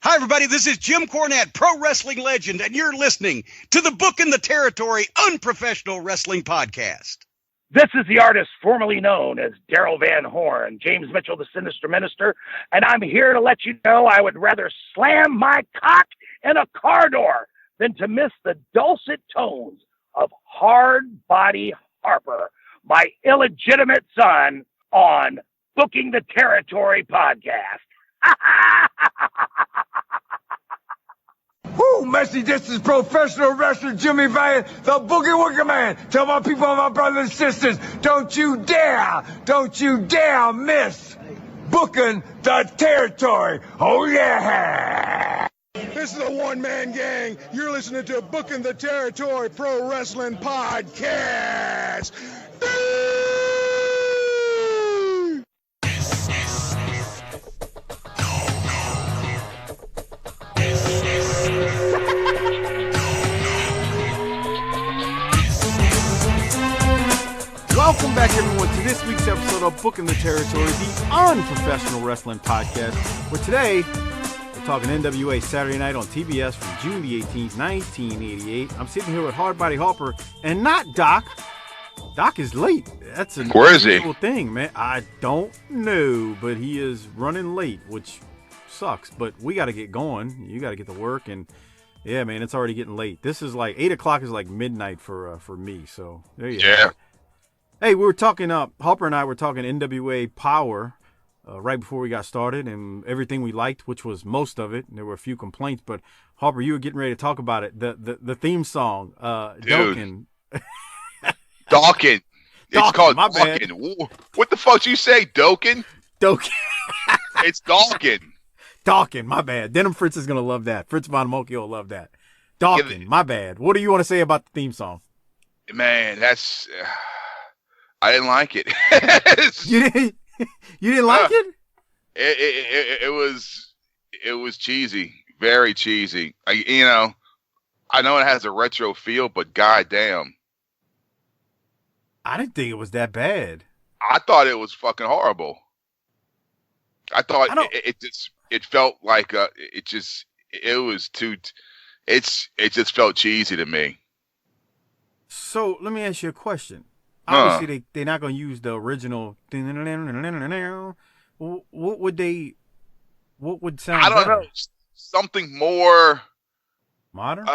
Hi, everybody. This is Jim Cornette, pro wrestling legend, and you're listening to the Book in the Territory Unprofessional Wrestling Podcast. This is the artist formerly known as Daryl Van Horn, James Mitchell, the Sinister Minister, and I'm here to let you know I would rather slam my cock in a car door than to miss the dulcet tones of Hard Body Harper, my illegitimate son, on Booking the Territory podcast. Woo, Messi, this is professional wrestler Jimmy Valiant, the Boogie Woogie Man. Tell my people and my brothers and sisters, don't you dare miss Booking the Territory. Oh, yeah. This is a one-man gang. You're listening to Booking the Territory Pro Wrestling Podcast. Welcome back, everyone, to this week's episode of Booking the Territory, the unprofessional wrestling podcast, where today we're talking NWA Saturday Night on TBS from June the 18th, 1988. I'm sitting here with Hard Body Harper and not Doc. Doc is late. That's an unusual thing, man. I don't know, but he is running late, which sucks. But we got to get going. You got to get to work, and yeah, man, it's already getting late. This is like 8 o'clock is like midnight for me. So there you go. Hey, we were talking, Harper and I were talking NWA Power right before we got started and everything we liked, which was most of it. And there were a few complaints, but Harper, you were getting ready to talk about it. The theme song, Dokken. Dokken. It's called my Dokken. Bad. What the fuck did you say, Dokken? Dokken. It's Dokken. Dokken, my bad. Denim Fritz is going to love that. Fritz Von Moltke will love that. Dokken, my bad. What do you want to say about the theme song? Man, that's... I didn't like it. You didn't like it? It was cheesy, very cheesy. I know it has a retro feel, but goddamn, I didn't think it was that bad. I thought it was fucking horrible. I thought it felt like it just felt cheesy to me. So let me ask you a question. Obviously, they're not going to use the original. What would sound I don't better? know. Something more modern?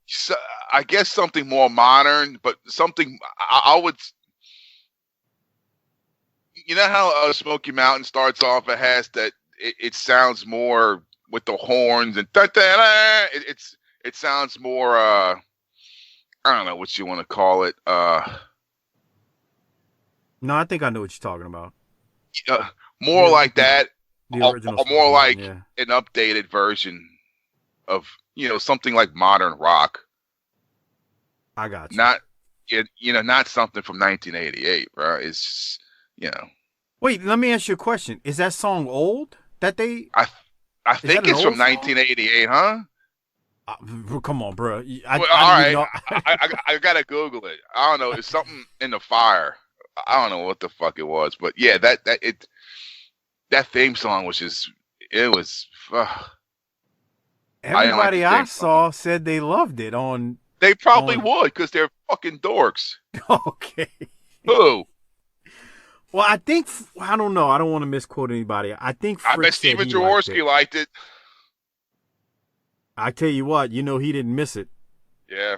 So I guess something more modern, but something I would. You know how Smoky Mountain starts off? It has that. It sounds more with the horns and it sounds more. I don't know what you want to call it. No, I think I know what you're talking about. More like that, the or original more like an updated version of something like modern rock. I got you. Not something from 1988, bro. It's just, Wait, let me ask you a question. Is that song old? That they? I think it's from 1988, huh? Come on, bro. All right, I gotta Google it. I don't know. It's something in the fire. I don't know what the fuck it was, but yeah, that theme song was just Everybody I saw said they loved it on. They probably would because they're fucking dorks. Okay. Who? Well, I don't know. I don't want to misquote anybody. I think Fritz I bet Steven Jaworski liked it. I tell you what, he didn't miss it. Yeah.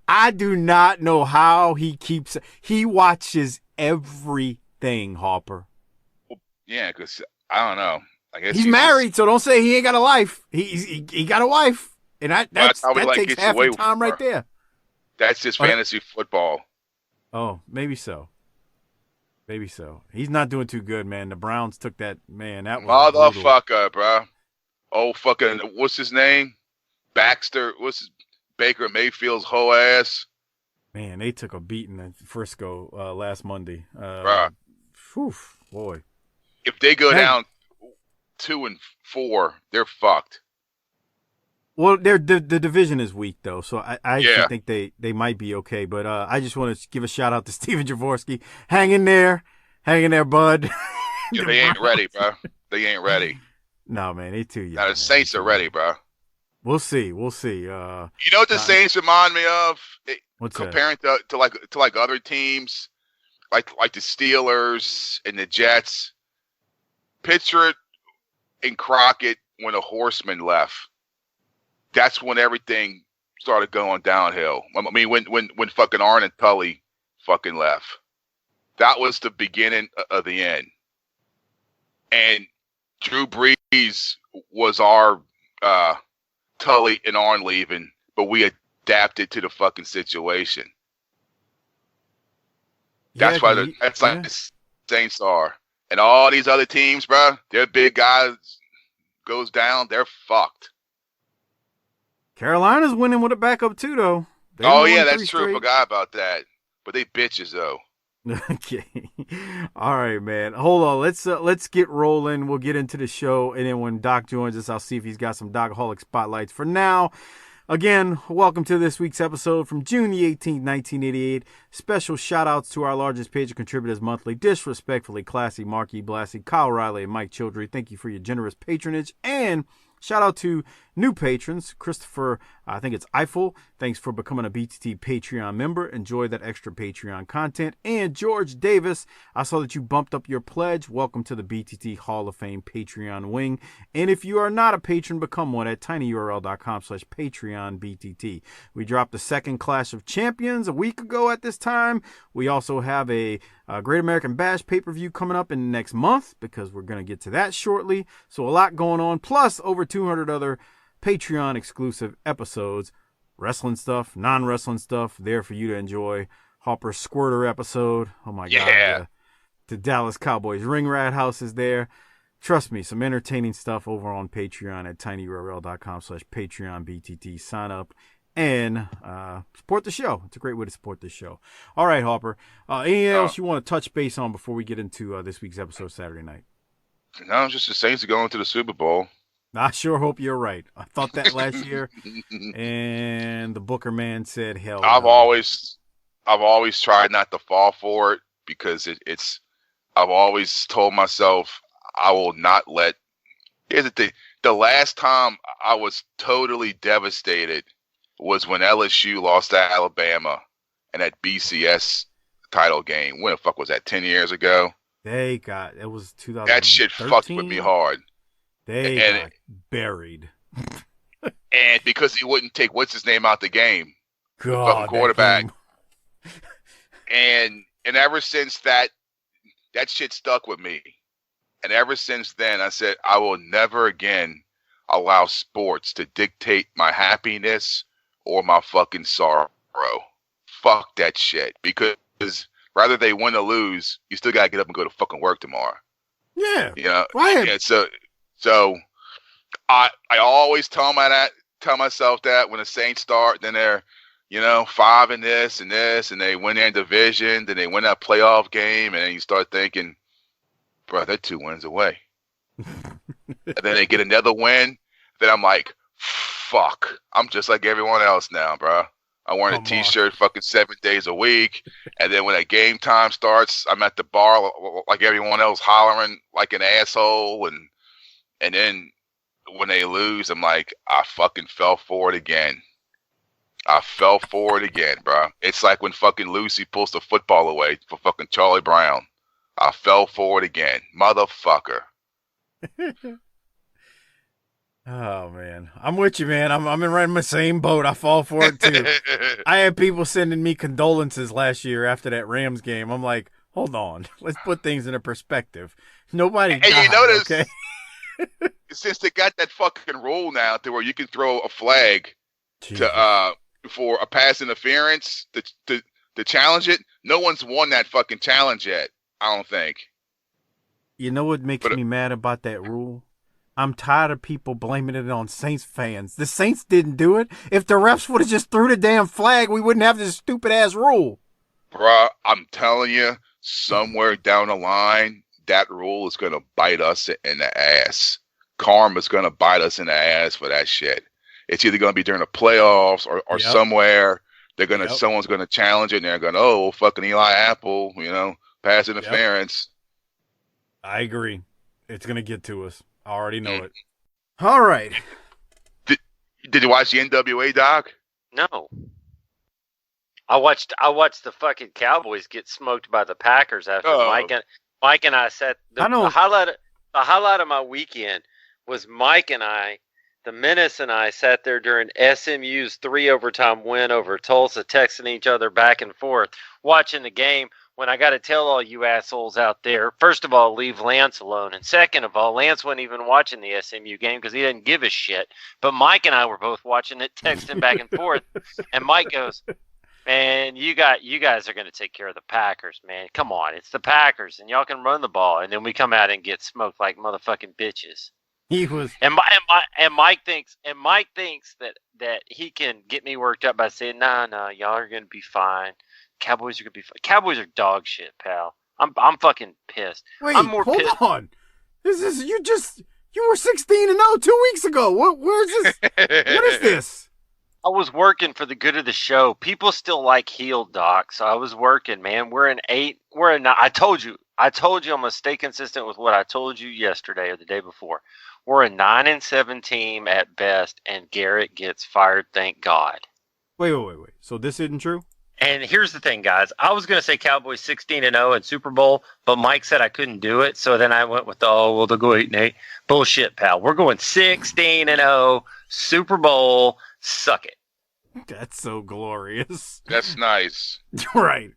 I do not know how he watches everything, Harper. Well, yeah, because I don't know. I guess he's married, so don't say he ain't got a life. He got a wife, and that takes half the time right there. That's just fantasy football. Oh, maybe so. Maybe so. He's not doing too good, man. The Browns took that, man. That was motherfucker, bro. Oh, fucking, what's his name? Baxter. Baker Mayfield's hoe ass. Man, they took a beating at Frisco last Monday. Whew, boy. If they go down 2-4, they're fucked. Well, the division is weak though, so I actually think they might be okay. But I just want to give a shout out to Steven Jaworski. Hang in there, bud. Yeah, they ain't ready, bro. They ain't ready. No, man, they too young. Now the Saints are ready, bro. We'll see. You know what the Saints remind me of? Comparing to like other teams, like the Steelers and the Jets. Picture it in Crockett when the Horsemen left. That's when everything started going downhill. I mean, when fucking Arn and Tully fucking left. That was the beginning of the end. And Drew Brees was our Tully and Arn leaving, but we adapted to the fucking situation. That's why like the Saints are. And all these other teams, bro, their big guys goes down, they're fucked. Carolina's winning with a backup too, though. That's true. I forgot about that. But they bitches though. Okay. All right, man. Hold on. Let's get rolling. We'll get into the show, and then when Doc joins us, I'll see if he's got some Docaholic spotlights. For now, again, welcome to this week's episode from June the 18th, 1988. Special shout-outs to our largest page contributors monthly. Disrespectfully Classy, Marky Blassie, Kyle Riley, and Mike Childry. Thank you for your generous patronage. And shout out to new patrons, Christopher, I think it's Eiffel. Thanks for becoming a BTT Patreon member. Enjoy that extra Patreon content. And George Davis, I saw that you bumped up your pledge. Welcome to the BTT Hall of Fame Patreon wing. And if you are not a patron, become one at tinyurl.com/PatreonBTT. We dropped the second Clash of Champions a week ago at this time. We also have a Great American Bash pay-per-view coming up in the next month because we're going to get to that shortly. So a lot going on, plus over 200 other Patreon exclusive episodes, wrestling stuff, non-wrestling stuff there for you to enjoy. Harper Squirter episode. Oh my God. The Dallas Cowboys Ring Rat House is there. Trust me, some entertaining stuff over on Patreon at tinyurl.com/PatreonBTT. Sign up and support the show. It's a great way to support this show. All right, Harper. Anything else you want to touch base on before we get into this week's episode Saturday night? No, just the Saints are going to the Super Bowl. I sure hope you're right. I thought that last year, and the Booker man said, "Hell." I've always tried not to fall for it because it's. I've always told myself I will not let. Here's the thing: the last time I was totally devastated was when LSU lost to Alabama in that BCS title game. When the fuck was that? 10 years ago. It was 2013. That shit fucked with me hard. They got buried. And because he wouldn't take what's his name out the game, God, quarterback. And ever since that shit stuck with me. And ever since then, I said I will never again allow sports to dictate my happiness or my fucking sorrow. Fuck that shit. Because rather they win or lose, you still gotta get up and go to fucking work tomorrow. Yeah. You know. Right. Yeah, so I always tell myself that when the Saints start, then they're, 5 in this, and they win their division, then they win that playoff game, and then you start thinking, bro, they're 2 wins away. And then they get another win, then I'm like, fuck, I'm just like everyone else now, bro. I'm wearing a t-shirt fucking 7 days a week, and then when that game time starts, I'm at the bar like everyone else, hollering like an asshole, and then when they lose, I'm like, I fucking fell for it again. Bro. It's like when fucking Lucy pulls the football away for fucking Charlie Brown. I fell for it again. Motherfucker. Oh, man. I'm with you, man. I'm in right in the same boat. I fall for it, too. I had people sending me condolences last year after that Rams game. I'm like, hold on. Let's put things into perspective. Nobody died, you notice, okay? Since they got that fucking rule now to where you can throw a flag for a pass interference to challenge it, no one's won that fucking challenge yet, I don't think. You know what makes me mad about that rule? I'm tired of people blaming it on Saints fans. The Saints didn't do it. If the refs would have just threw the damn flag, we wouldn't have this stupid-ass rule. Bruh, I'm telling you, somewhere down the line, that rule is going to bite us in the ass. Karma's going to bite us in the ass for that shit. It's either going to be during the playoffs or somewhere. Someone's going to challenge it, and they're going, oh, fucking Eli Apple, pass interference. I agree. It's going to get to us. I already know it. All right. Did you watch the NWA doc? No. I watched the fucking Cowboys get smoked by the Packers after Mike and I sat. The highlight of my weekend was Mike and I, the Menace and I, sat there during SMU's 3 overtime win over Tulsa, texting each other back and forth, watching the game. When I got to tell all you assholes out there, first of all, leave Lance alone. And second of all, Lance wasn't even watching the SMU game because he didn't give a shit. But Mike and I were both watching it, texting back and forth. And Mike goes, man, you guys are going to take care of the Packers, man. Come on, it's the Packers, and y'all can run the ball. And then we come out and get smoked like motherfucking bitches. He was, and Mike thinks that he can get me worked up by saying, nah, y'all are going to be fine. Cowboys are gonna be fun. Cowboys are dog shit, pal. I'm fucking pissed. Wait, I'm more hold pissed. on. You were 16-0 2 weeks ago. Where's this? What is this? I was working for the good of the show. People still like heel, Doc. So I was working, man. We're in 8. We're in 9. I told you I'm gonna stay consistent with what I told you yesterday or the day before. We're a 9-7 team at best, and Garrett gets fired. Thank God. Wait. So this isn't true? And here's the thing, guys. I was going to say Cowboys 16-0 in Super Bowl, but Mike said I couldn't do it. So then I went with they'll go 8-8. Bullshit, pal. We're going 16-0 Super Bowl. Suck it. That's so glorious. That's nice. Right.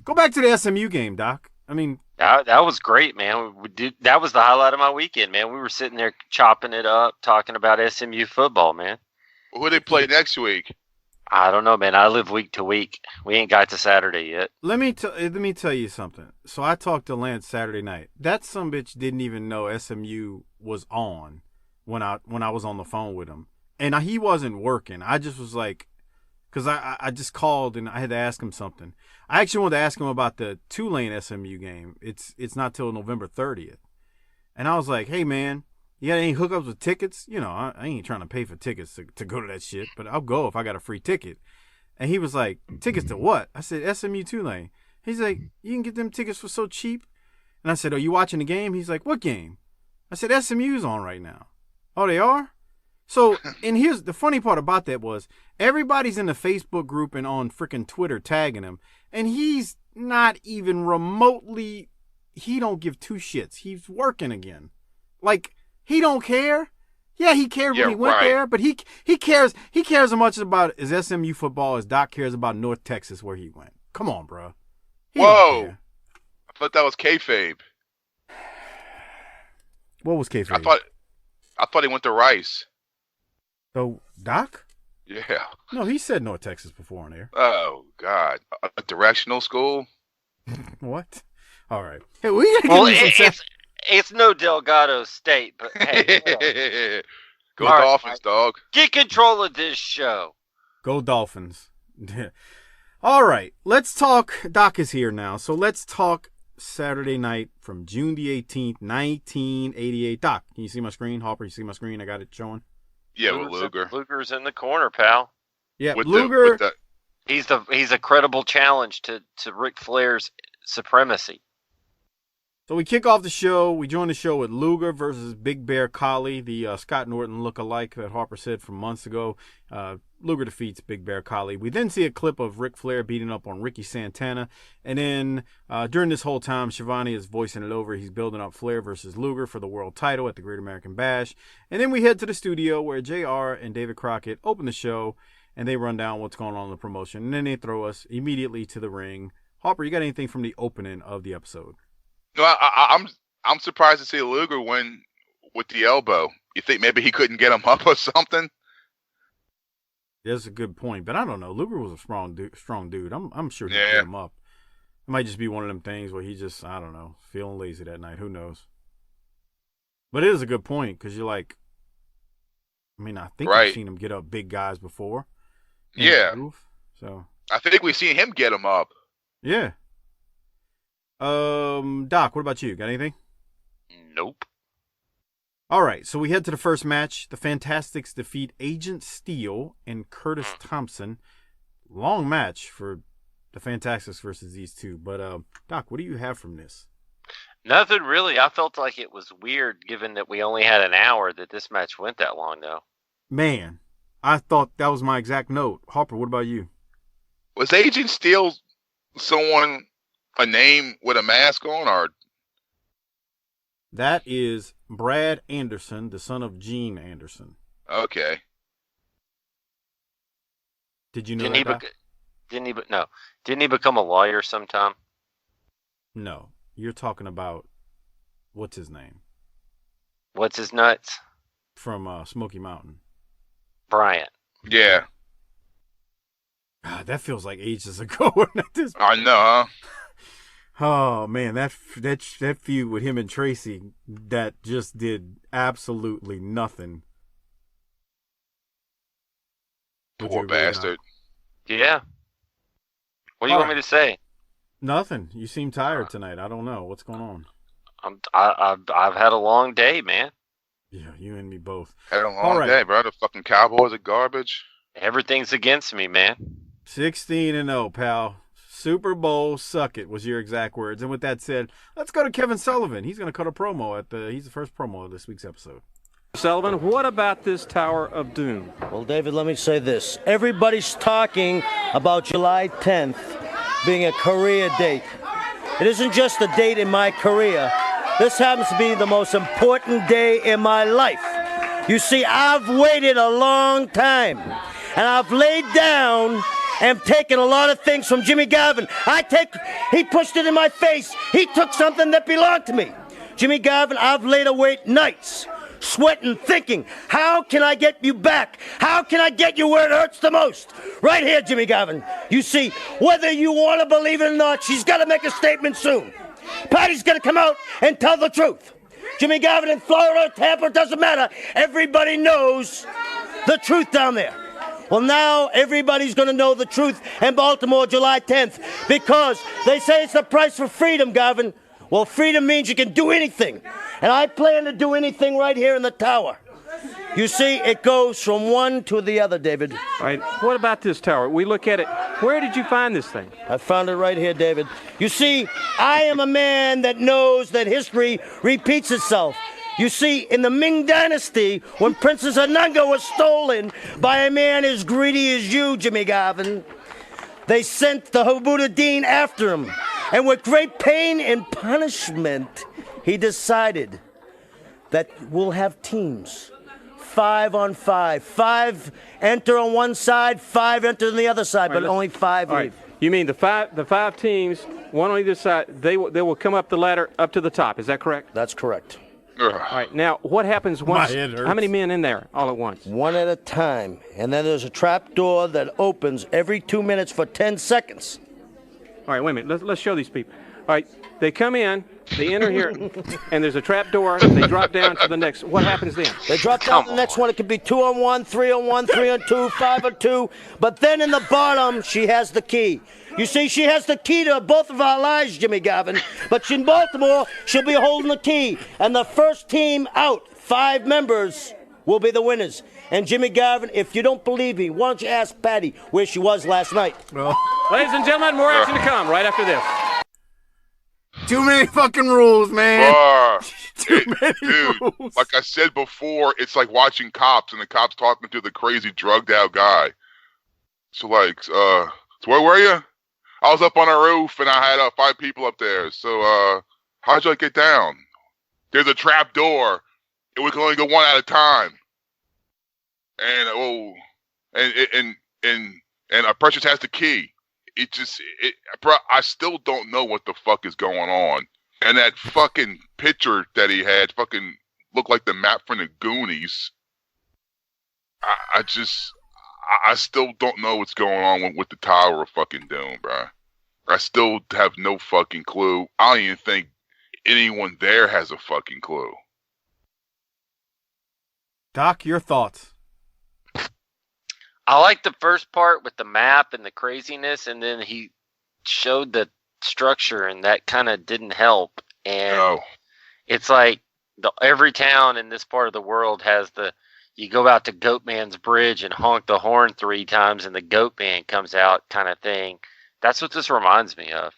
Go back to the SMU game, Doc. I mean, that was great, man. That was the highlight of my weekend, man. We were sitting there chopping it up, talking about SMU football, man. Who do they play next week? I don't know, man. I live week to week. We ain't got to Saturday yet. Let me tell you something. So I talked to Lance Saturday night. That sumbitch didn't even know SMU was on when I was on the phone with him, and he wasn't working. I just was like, because I just called and I had to ask him something. I actually wanted to ask him about the Tulane SMU game. It's not till November 30th, and I was like, hey man, you got any hookups with tickets? You know, I ain't trying to pay for tickets to go to that shit, but I'll go if I got a free ticket. And he was like, tickets to what? I said, SMU Tulane. He's like, you can get them tickets for so cheap? And I said, are you watching the game? He's like, what game? I said, SMU's on right now. Oh, they are? So, and here's the funny part about that was everybody's in the Facebook group and on freaking Twitter tagging him, and he's not even remotely, he don't give two shits. He's working again. Like, he don't care. Yeah, he cared when he went there, but he cares as much about his SMU football as Doc cares about North Texas where he went. Come on, bro. Whoa. I thought that was kayfabe. What was kayfabe? I thought he went to Rice. So, Doc? Yeah. No, he said North Texas before on air. Oh, God. A directional school? What? All right. Hey, we gotta give it's no Delgado State, but hey. Go Dolphins, dog. Get control of this show. Go Dolphins. All right. Let's talk. Doc is here now. So let's talk Saturday night from June the 18th, 1988. Doc, can you see my screen? Harper, you see my screen? I got it showing. Yeah, with Luger. Luger's in the corner, pal. Yeah, with Luger. He's a credible challenge to Ric Flair's supremacy. So we kick off the show. We join the show with Luger versus Big Bear Collie, the Scott Norton look-alike that Harper said from months ago. Luger defeats Big Bear Collie. We then see a clip of Ric Flair beating up on Ricky Santana. And then during this whole time, Schiavone is voicing it over. He's building up Flair versus Luger for the world title at the Great American Bash. And then we head to the studio where JR and David Crockett open the show, and they run down what's going on in the promotion. And then they throw us immediately to the ring. Harper, you got anything from the opening of the episode? No, I'm surprised to see Luger win with the elbow. You think maybe he couldn't get him up or something? That's a good point, but I don't know. Luger was a strong dude. I'm sure he could get him up. It might just be one of them things where he just, I don't know, feeling lazy that night. Who knows? But it is a good point because you're like, I mean, I think I've seen him get up big guys before. Yeah. So I think we've seen him get him up. Yeah. Doc, what about you? Got anything? Nope. All right, so we head to the first match. The Fantastics defeat Agent Steel and Curtis Thompson. Long match for the Fantastics versus these two. But, Doc, what do you have from this? Nothing really. I felt like it was weird, given that we only had an hour, that this match went that long, though. Man, I thought that was my exact note. Harper, what about you? Was Agent Steel someone, a name with a mask on, or? That is Brad Anderson, the son of Gene Anderson. Okay. Did you know Didn't that? Didn't he become a lawyer sometime? No. You're talking about, what's his name? What's his nuts? From Smoky Mountain. Bryant. Yeah. God, that feels like ages ago. I know, huh? Oh man, that feud with him and Tracy, that just did absolutely nothing. Poor bastard. Yeah. What do you want me to say? Nothing. You seem tired tonight. I don't know what's going on. I've had a long day, man. Yeah, you and me both. Had a long day, bro. The fucking Cowboys are garbage. Everything's against me, man. 16-0, pal. Super Bowl, suck it, was your exact words. And with that said, let's go to Kevin Sullivan. He's going to cut a promo he's the first promo of this week's episode. Sullivan, what about this Tower of Doom? Well, David, let me say this. Everybody's talking about July 10th being a career date. It isn't just a date in my career. This happens to be the most important day in my life. You see, I've waited a long time, and I've laid down and taken a lot of things from Jimmy Garvin. He pushed it in my face. He took something that belonged to me. Jimmy Garvin, I've laid awake nights, sweating, thinking, how can I get you back? How can I get you where it hurts the most? Right here, Jimmy Garvin. You see, whether you want to believe it or not, she's got to make a statement soon. Patty's going to come out and tell the truth. Jimmy Garvin in Florida, Tampa, doesn't matter. Everybody knows the truth down there. Well, now everybody's going to know the truth in Baltimore July 10th because they say it's the price for freedom, Garvin. Well, freedom means you can do anything. And I plan to do anything right here in the tower. You see, it goes from one to the other, David. All right, what about this tower? We look at it. Where did you find this thing? I found it right here, David. You see, I am a man that knows that history repeats itself. You see, in the Ming Dynasty, when Princess Anunga was stolen by a man as greedy as you, Jimmy Garvin, they sent the Habuddin after him. And with great pain and punishment, he decided that we'll have teams. 5 on 5. 5 enter on one side, 5 enter on the other side, but only 5 leave. Right. You mean the five teams, one on either side, they will come up the ladder up to the top. Is that correct? That's correct. All right. Now, what happens once? How many men in there all at once? One at a time. And then there's a trap door that opens every 2 minutes for 10 seconds. All right, wait a minute. Let's show these people. All right, they come in, they enter here, and there's a trap door. They drop down to the next. What happens then? They drop down to the next one. It could be 2 on 1, 3 on 1, 3 on 2, 5 on 2. But then in the bottom, she has the key. You see, she has the key to both of our lives, Jimmy Garvin. But in Baltimore, she'll be holding the key. And the first team out, 5 members, will be the winners. And Jimmy Garvin, if you don't believe me, why don't you ask Patty where she was last night? Well, ladies and gentlemen, more action to come right after this. Too many fucking rules, man. Too many rules. Like I said before, it's like watching Cops and the cops talking to the crazy drugged out guy. So like, so where were you? I was up on a roof and I had 5 people up there. So how'd you get down? There's a trap door and we can only go one at a time. And Precious has the key. Bro, I still don't know what the fuck is going on. And that fucking picture that he had fucking looked like the map from the Goonies. I still don't know what's going on with the Tower of fucking Doom, bro. I still have no fucking clue. I don't even think anyone there has a fucking clue. Doc, your thoughts? I like the first part with the map and the craziness, and then he showed the structure, and that kind of didn't help. And it's like every town in this part of the world has you go out to Goatman's Bridge and honk the horn 3 times, and the Goatman comes out kind of thing. That's what this reminds me of.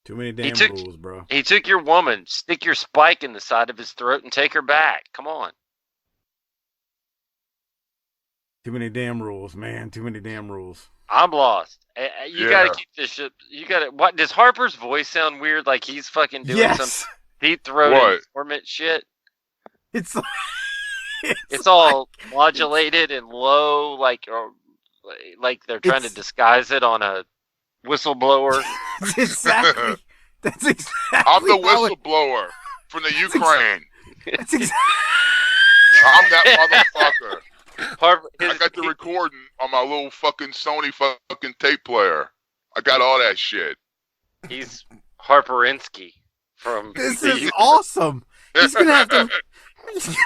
Too many damn rules, bro. He took your woman. Stick your spike in the side of his throat and take her back. Come on. Too many damn rules, man. Too many damn rules. I'm lost. You gotta keep this shit. You gotta. What does Harper's voice sound weird? Like he's fucking doing some deep throat torment shit. It's all modulated and low, like they're trying to disguise it on a whistleblower. Exactly. That's exactly. I'm the whistleblower from the Ukraine. That's exactly. I'm that motherfucker. Harper, I got the recording on my little fucking Sony fucking tape player. I got all that shit. He's Harperinsky from. This is awesome. He's gonna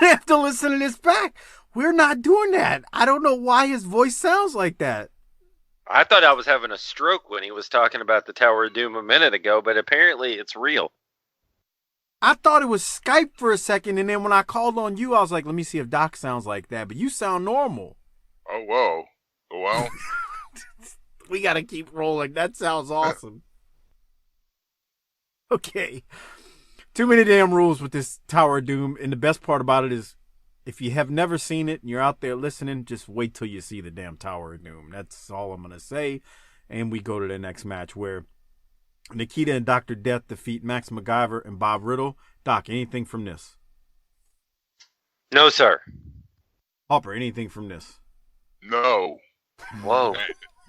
have to listen to this back. We're not doing that. I don't know why his voice sounds like that. I thought I was having a stroke when he was talking about the Tower of Doom a minute ago, but apparently it's real. I thought it was Skype for a second, and then when I called on you, I was like, let me see if Doc sounds like that. But you sound normal. Oh, whoa. Well. We got to keep rolling. That sounds awesome. Okay. Too many damn rules with this Tower of Doom, and the best part about it is if you have never seen it and you're out there listening, just wait till you see the damn Tower of Doom. That's all I'm going to say. And we go to the next match where Nikita and Dr. Death defeat Max MacGyver and Bob Riddle. Doc, anything from this? No, sir. Harper, anything from this? No. Whoa.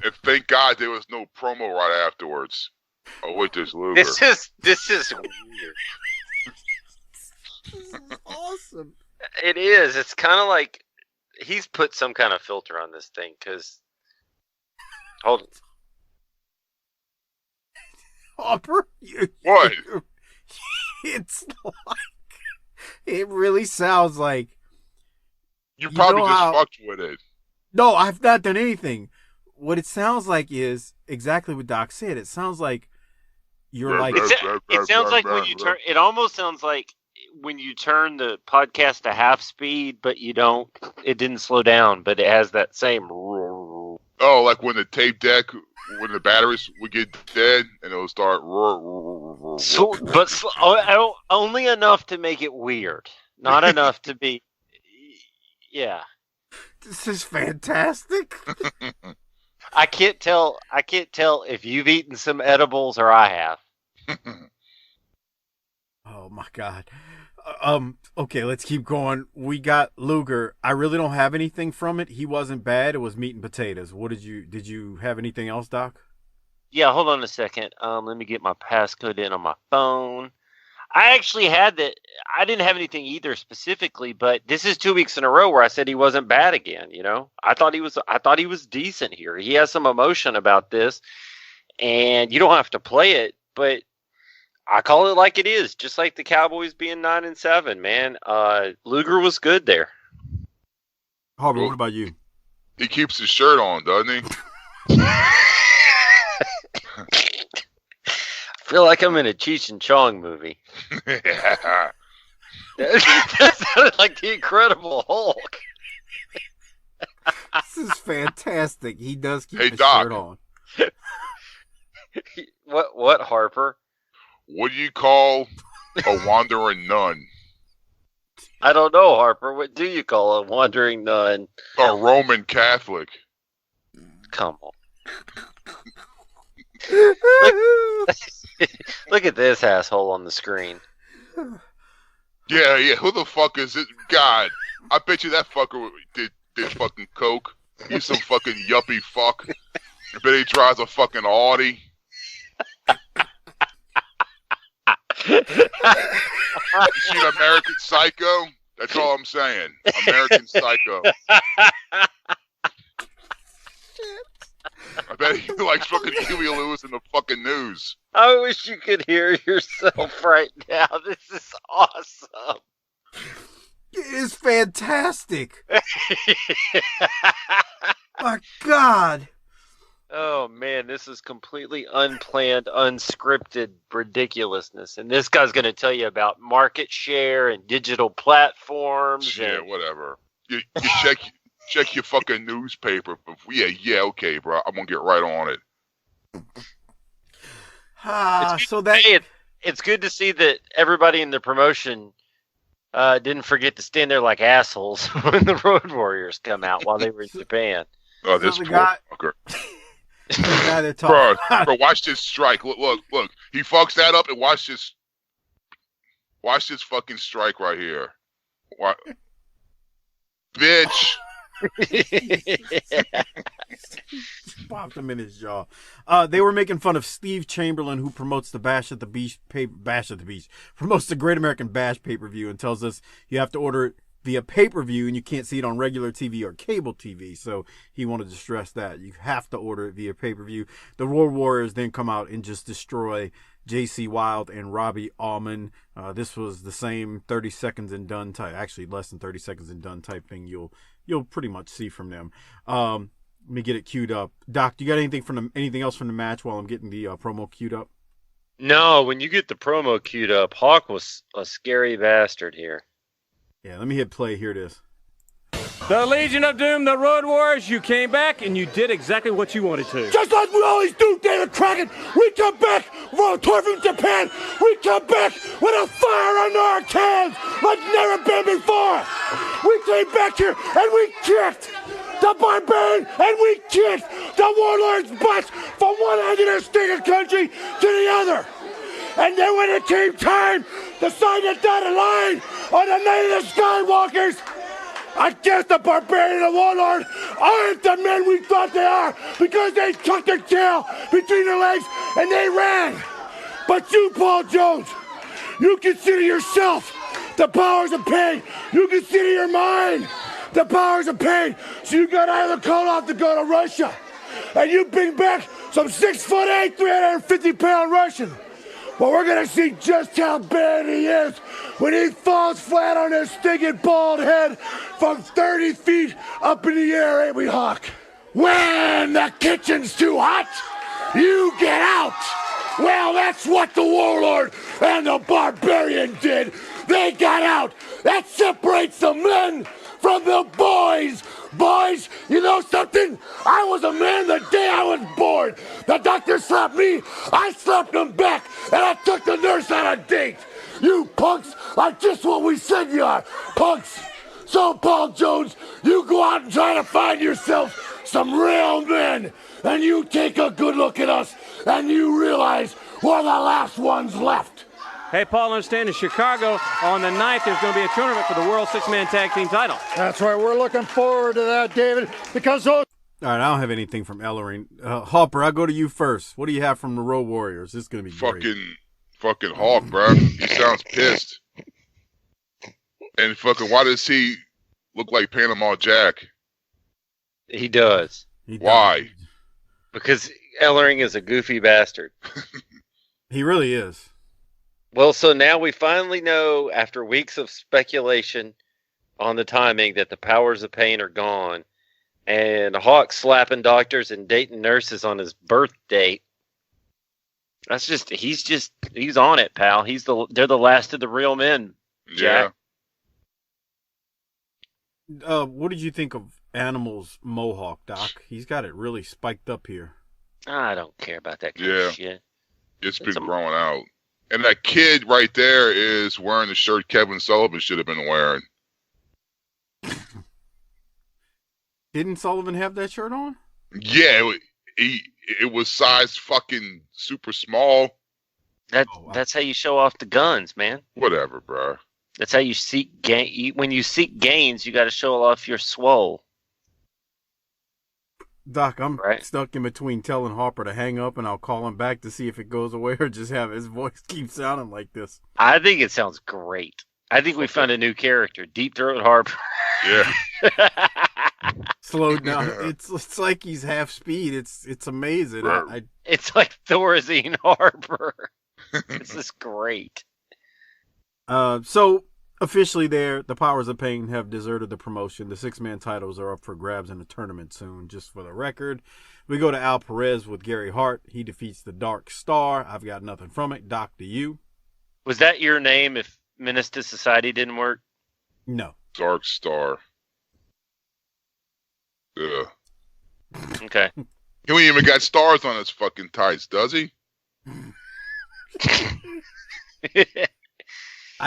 And thank God there was no promo right afterwards. Oh, wait, there's Luger. This is weird. This is awesome. It is. It's kind of like he's put some kind of filter on this thing because. Hold on. Harper? What? It's like. It really sounds like. You probably just fucked with it. No, I've not done anything. What it sounds like is exactly what Doc said. It sounds like you're like. It sounds like when you turn. It almost sounds like when you turn the podcast to half speed, but you don't. It didn't slow down, but it has that same. Oh, like when the tape deck, when the batteries would get dead, and it'll start. Only enough to make it weird, not enough to be. Yeah. This is fantastic. I can't tell if you've eaten some edibles or I have. Oh my God. Okay, let's keep going. We got Luger. I really don't have anything from it. He wasn't bad. It was meat and potatoes. What did you have anything else, Doc? Yeah, hold on a second. Let me get my passcode in on my phone. I actually had that. I didn't have anything either specifically, but this is 2 weeks in a row where I said he wasn't bad again. You know, I thought he was decent here. He has some emotion about this, and you don't have to play it, but I call it like it is, just like the Cowboys being 9-7. Man, Luger was good there. Harper, what about you? He keeps his shirt on, doesn't he? I feel like I'm in a Cheech and Chong movie. Yeah. That sounded like the Incredible Hulk. This is fantastic. He does keep his Doc. shirt on. What, Harper? What do you call a wandering nun? I don't know, Harper. What do you call a wandering nun? A Roman Catholic. Come on. Look at this asshole on the screen. Yeah. Who the fuck is it? God, I bet you that fucker did fucking coke. He's some fucking yuppie fuck. I bet he drives a fucking Audi. You seen American Psycho? That's all I'm saying. American Psycho. I bet he likes fucking Huey Lewis in the fucking news. I wish you could hear yourself right now. This is awesome. It is fantastic. My God. Oh, man, this is completely unplanned, unscripted ridiculousness. And this guy's going to tell you about market share and digital platforms. Yeah, whatever. You check your fucking newspaper. Yeah, okay, bro. I'm going to get right on it. It's good to see that everybody in the promotion didn't forget to stand there like assholes when the Road Warriors come out while they were in Japan. Oh, this poor fucker. Bro, watch this strike. Look. He fucks that up and watch this fucking strike right here. What? Bitch. Popped him in his jaw. They were making fun of Steve Chamberlain, who promotes the Bash at the Beach, promotes the Great American Bash pay-per-view and tells us you have to order it via pay-per-view and you can't see it on regular TV or cable TV. So he wanted to stress that you have to order it via pay-per-view. The Road Warriors then come out and just destroy JC Wild and Robbie Allman. This was the same 30 seconds and done type, actually less than 30 seconds and done type thing you'll pretty much see from them. Let me get it queued up. Doc, do you got anything else from the match while I'm getting the promo queued up? No, when you get the promo queued up, Hawk was a scary bastard here. Yeah, let me hit play. Here it is. The Legion of Doom, the Road Warriors, you came back and you did exactly what you wanted to. Just like we always do, David Crockett. We come back from a tour from Japan. We come back with a fire under our cans like never been before. We came back here and we kicked the Barbarian and we kicked the Warlord's butts from one end of the stinking country to the other. And then when it came time to sign the dotted line on the night of the Skywalkers, I guess the Barbarian and the Warlord aren't the men we thought they are because they tucked their tail between their legs and they ran. But you, Paul Jones, you consider yourself the powers of pain. You consider your mind the powers of pain. So you got out of the Koloff to go to Russia. And you bring back some 6'8", 350-pound Russian. Well, we're going to see just how bad he is when he falls flat on his stinking bald head from 30 feet up in the air, ain't we, Hawk? When the kitchen's too hot, you get out. Well, that's what the Warlord and the Barbarian did. They got out. That separates the men from the boys. Boys, you know something? I was a man the day I was born. The doctor slapped me, I slapped him back, and I took the nurse on a date. You punks are just what we said you are, punks. So, Paul Jones, you go out and try to find yourself some real men, and you take a good look at us, and you realize we're the last ones left. Hey, Paul, understand in Chicago on the 9th, there's going to be a tournament for the World Six-Man Tag Team title. That's right. We're looking forward to that, David, because those... All right, I don't have anything from Ellering. Harper, I'll go to you first. What do you have from the Road Warriors? This is going to be great. Fucking Hawk, bro. He sounds pissed. And fucking, why does he look like Panama Jack? He does. Why? Because Ellering is a goofy bastard. He really is. Well, so now we finally know, after weeks of speculation on the timing, that the powers of pain are gone. And Hawk slapping doctors and dating nurses on his birth date. He's on it, pal. They're the last of the real men, Jack. Yeah. What did you think of Animal's mohawk, Doc? He's got it really spiked up here. I don't care about that kind of shit. It's been growing out. And that kid right there is wearing the shirt Kevin Sullivan should have been wearing. Didn't Sullivan have that shirt on? Yeah, it was size fucking super small. That's how you show off the guns, man. Whatever, bro. That's how you seek gain. When you seek gains, you got to show off your swole. Doc, I'm stuck in between telling Harper to hang up and I'll call him back to see if it goes away or just have his voice keep sounding like this. I think it sounds great. I think we found a new character, Deep Throat Harper. Yeah. Slowed down. It's like he's half speed. It's amazing. It's like Thorazine Harper. This is great. So officially the Powers of Pain have deserted the promotion. The 6-man titles are up for grabs in the tournament soon, just for the record. We go to Al Perez with Gary Hart. He defeats the Dark Star. I've got nothing from it. Doc, to you. Was that your name if Menace to Society didn't work? No. Dark Star. Yeah. Okay. He ain't even got stars on his fucking tights, does he?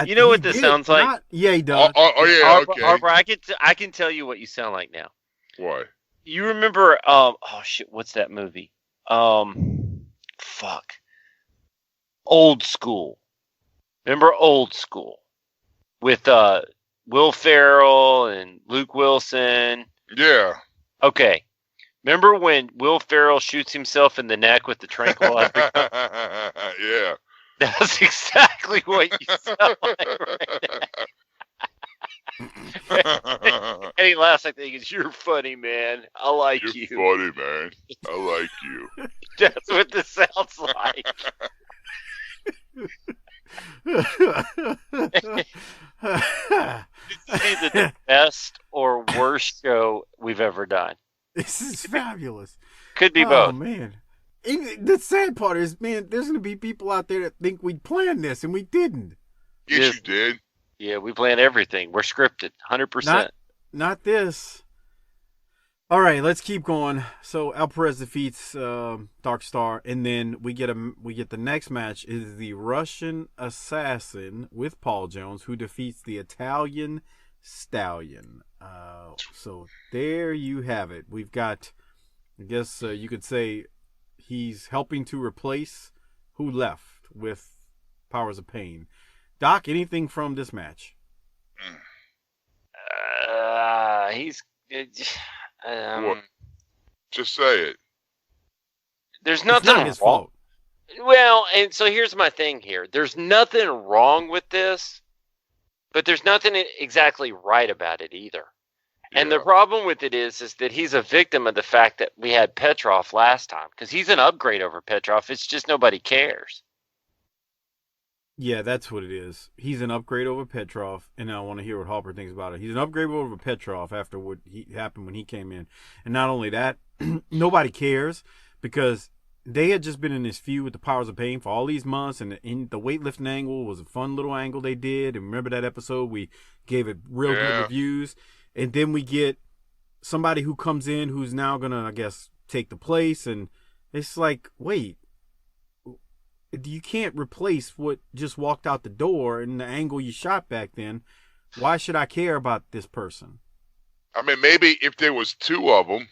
You know what this sounds like? Yeah, he does. Yeah, okay. Harper, I can tell you what you sound like now. What? You remember? Oh shit! What's that movie? Fuck. Old School. Remember Old School with Will Ferrell and Luke Wilson? Yeah. Okay. Remember when Will Ferrell shoots himself in the neck with the tranquilizer? Yeah. That's exactly what you sound like right now. And he laughs like that. You're funny, man. I like you. You're funny, man. I like you. That's what this sounds like. This is either the best or worst show we've ever done. This is fabulous. Could be both. Oh, man. The sad part is, man, there's going to be people out there that think we planned this, and we didn't. Yes, you did. Yeah, we planned everything. We're scripted, 100%. Not this. All right, let's keep going. So El Perez defeats Dark Star, and then we get the next match is the Russian Assassin with Paul Jones, who defeats the Italian Stallion. So there you have it. We've got, I guess you could say, he's helping to replace who left with Powers of Pain. Doc, anything from this match? He's. What? Just say it. There's nothing it's not his fault. Well, and so here's my thing here. There's nothing wrong with this, but there's nothing exactly right about it either. Yeah. And the problem with it is that he's a victim of the fact that we had Petrov last time, because he's an upgrade over Petrov. It's just nobody cares. Yeah, that's what it is. He's an upgrade over Petrov, and I want to hear what Harper thinks about it. He's an upgrade over Petrov after what happened when he came in. And not only that, nobody cares because they had just been in this feud with the Powers of Pain for all these months, and the weightlifting angle was a fun little angle they did. And remember that episode? We gave it real good reviews. And then we get somebody who comes in who's now going to, I guess, take the place. And it's like, wait. You can't replace what just walked out the door and the angle you shot back then. Why should I care about this person? I mean, maybe if there was two of them,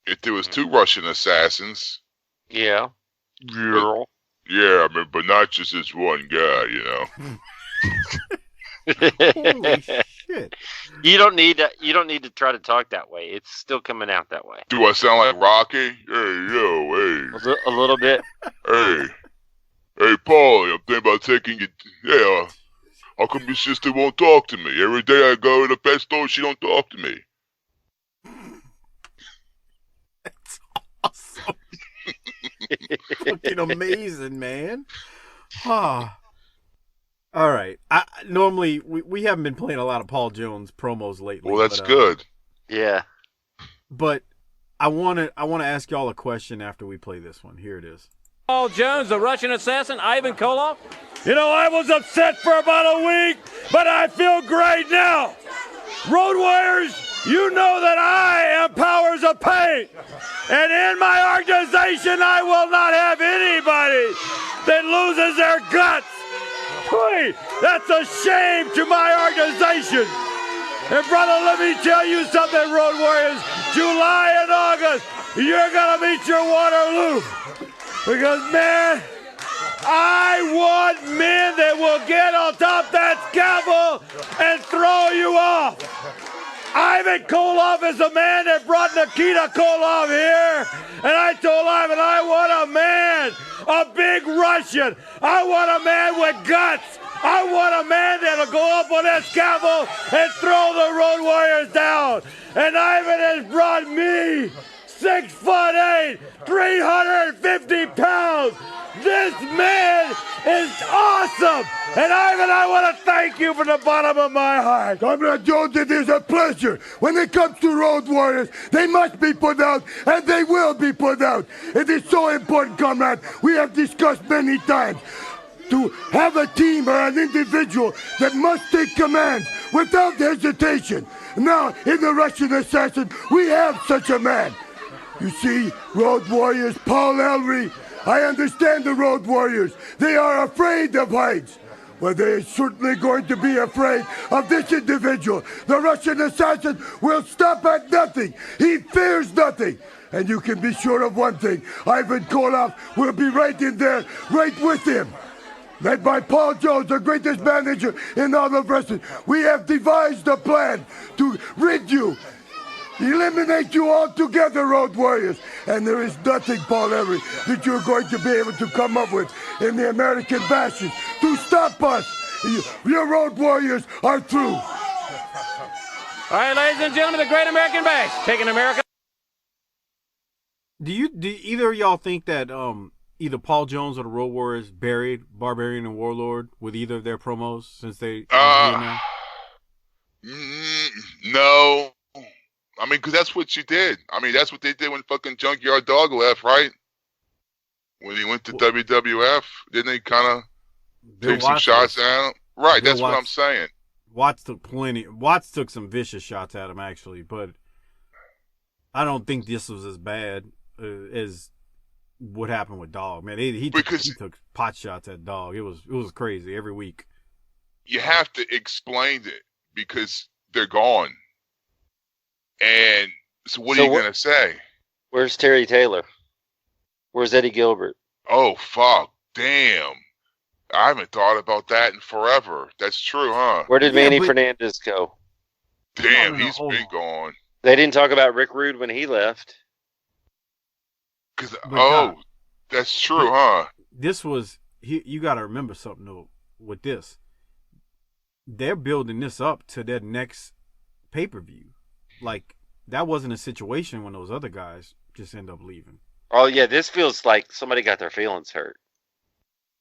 if there was two Russian assassins. Yeah. Yeah. Yeah, I mean, but not just this one guy, you know. Holy shit. You don't need to try to talk that way. It's still coming out that way. Do I sound like Rocky? Hey, yo, hey. A little bit. Hey, Paulie, I'm thinking about taking you. Yeah, how come your sister won't talk to me? Every day I go to the pet store, she don't talk to me. That's awesome. Fucking amazing, man. All right. Normally, we haven't been playing a lot of Paul Jones promos lately. Well, that's good. Yeah. But I want to ask y'all a question after we play this one. Here it is. Paul Jones, the Russian assassin, Ivan Koloff. You know, I was upset for about a week, but I feel great now. Road Warriors, you know that I am Powers of Pain. And in my organization, I will not have anybody that loses their guts. That's a shame to my organization. And brother, let me tell you something, Road Warriors. July and August, you're going to meet your Waterloo. Because, man, I want men that will get on top of that scaffold and throw you off. Ivan Koloff is the man that brought Nikita Koloff here. And I told Ivan, I want a man, a big Russian. I want a man with guts. I want a man that'll go up on that scaffold and throw the Road Warriors down. And Ivan has brought me 6'8", 350 pounds. This man is awesome. And Ivan, I want to thank you from the bottom of my heart. Comrade Jones, it is a pleasure. When it comes to Road Warriors, they must be put out, and they will be put out. It is so important, comrade. We have discussed many times to have a team or an individual that must take command without hesitation. Now, in the Russian Assassin, we have such a man. You see, Road Warriors, Paul Ellery, I understand the Road Warriors. They are afraid of heights. Well, they are certainly going to be afraid of this individual. The Russian assassin will stop at nothing. He fears nothing. And you can be sure of one thing. Ivan Koloff will be right in there, right with him. Led by Paul Jones, the greatest manager in all of wrestling. We have devised a plan to rid you, eliminate you all together, Road Warriors. And there is nothing, Paul Everett, that you're going to be able to come up with in the American bastions to stop us. Your Road Warriors are through. All right, ladies and gentlemen, the Great American Bash, taking America. Do either of y'all think that either Paul Jones or the Road Warriors buried Barbarian and Warlord with either of their promos since they no. I mean, because that's what you did. I mean, that's what they did when fucking Junkyard Dog left, right? When he went to WWF, didn't they kind of take some shots at him? Right, that's what I'm saying. Watts took some vicious shots at him, actually, but I don't think this was as bad as what happened with Dog. Man, he took pot shots at Dog. It was crazy every week. You have to explain it because they're gone. And so what are you going to say? Where's Terry Taylor? Where's Eddie Gilbert? Oh, fuck. Damn. I haven't thought about that in forever. That's true, huh? Where did Manny Fernandez go? Damn, he's been gone. They didn't talk about Rick Rude when he left. That's true, huh? This was, you got to remember something, though, with this. They're building this up to their next pay-per-view. Like, that wasn't a situation when those other guys just end up leaving. Oh, yeah, this feels like somebody got their feelings hurt.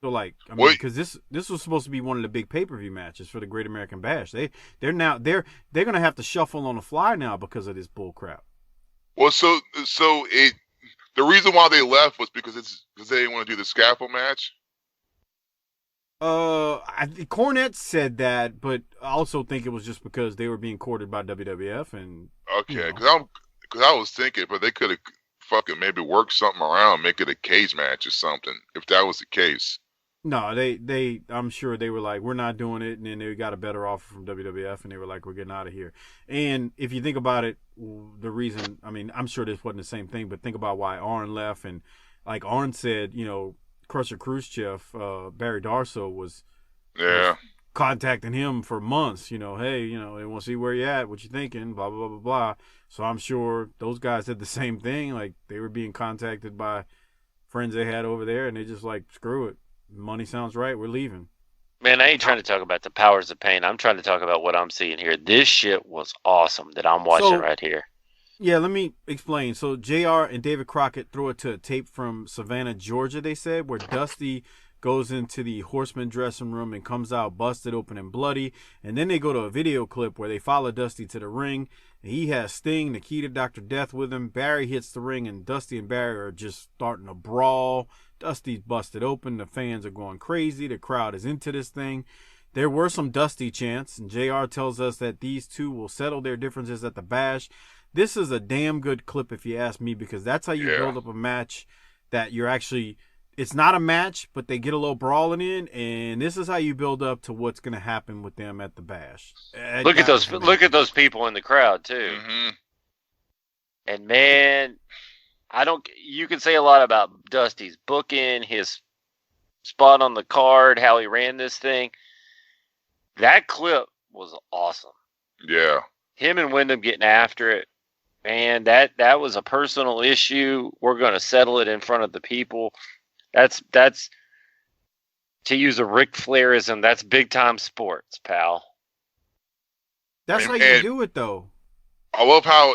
So, like, I mean, because this was supposed to be one of the big pay-per-view matches for the Great American Bash. They're going to have to shuffle on the fly now because of this bull crap. Well, the reason why they left was because they didn't want to do the scaffold match. Cornette said that, but I also think it was just because they were being courted by WWF and. Okay, because I was thinking, but they could have fucking maybe worked something around, make it a cage match or something, if that was the case. No, I'm sure they were like, we're not doing it, and then they got a better offer from WWF, and they were like, we're getting out of here. And if you think about it, the reason, I mean, I'm sure this wasn't the same thing, but think about why Arn left, and like Arn said, Crusher Khrushchev, Barry Darsow was contacting him for months, hey, they want to see where you at, what you thinking, blah, blah, blah, blah, blah. So I'm sure those guys did the same thing. Like, they were being contacted by friends they had over there, and they just like, screw it. Money sounds right. We're leaving. Man, I ain't trying to talk about the powers of pain. I'm trying to talk about what I'm seeing here. This shit was awesome that I'm watching right here. Yeah, let me explain. So JR and David Crockett throw it to a tape from Savannah, Georgia, they said, where Dusty goes into the Horseman dressing room and comes out busted open and bloody. And then they go to a video clip where they follow Dusty to the ring. And he has Sting, Nikita, Dr. Death with him. Barry hits the ring, and Dusty and Barry are just starting to brawl. Dusty's busted open. The fans are going crazy. The crowd is into this thing. There were some Dusty chants, and JR tells us that these two will settle their differences at the Bash. This is a damn good clip if you ask me, because that's how you build up a match that you're actually, it's not a match, but they get a little brawling in, and this is how you build up to what's going to happen with them at the Bash. Look at those people in the crowd too. Mm-hmm. And man, you can say a lot about Dusty's booking, his spot on the card, how he ran this thing. That clip was awesome. Yeah. Him and Wyndham getting after it. Man, that was a personal issue. We're going to settle it in front of the people. That's to use a Ric Flairism, that's big time sports, pal. That's how you do it, though. I love how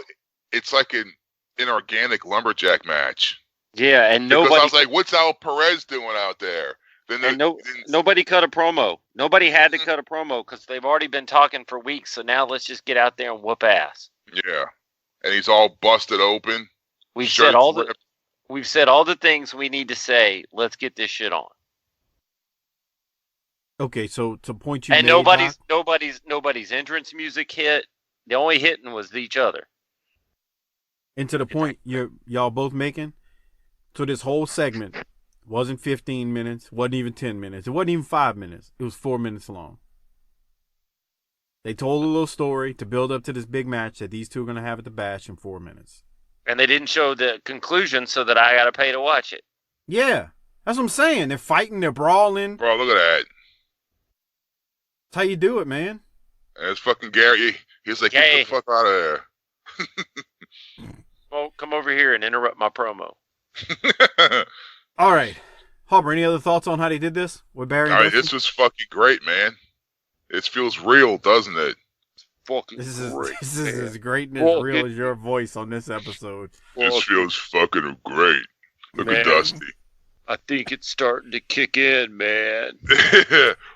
it's like an inorganic lumberjack match. Yeah, and nobody. Because I was like, what's Al Perez doing out there? Nobody cut a promo. Nobody had to cut a promo because they've already been talking for weeks. So now let's just get out there and whoop ass. Yeah, and he's all busted open. We've said all the things we need to say. Let's get this shit on. Okay, so to point you and nobody's entrance music hit. The only hitting was each other. And to the point y'all both making, so this whole segment Wasn't 15 minutes. Wasn't even 10 minutes. It wasn't even 5 minutes. It was 4 minutes long. They told a little story to build up to this big match that these two are going to have at the Bash in 4 minutes. And they didn't show the conclusion so that I got to pay to watch it. Yeah, that's what I'm saying. They're fighting. They're brawling. Bro, look at that. That's how you do it, man. And it's fucking Gary. He's like, get the fuck out of there. Well, come over here and interrupt my promo. All right. Harper, any other thoughts on how they did this with Barry? All right, this was fucking great, man. It feels real, doesn't it? Fucking great. This is as great and as real as your voice on this episode. This feels fucking great. Look at Dusty. I think it's starting to kick in, man.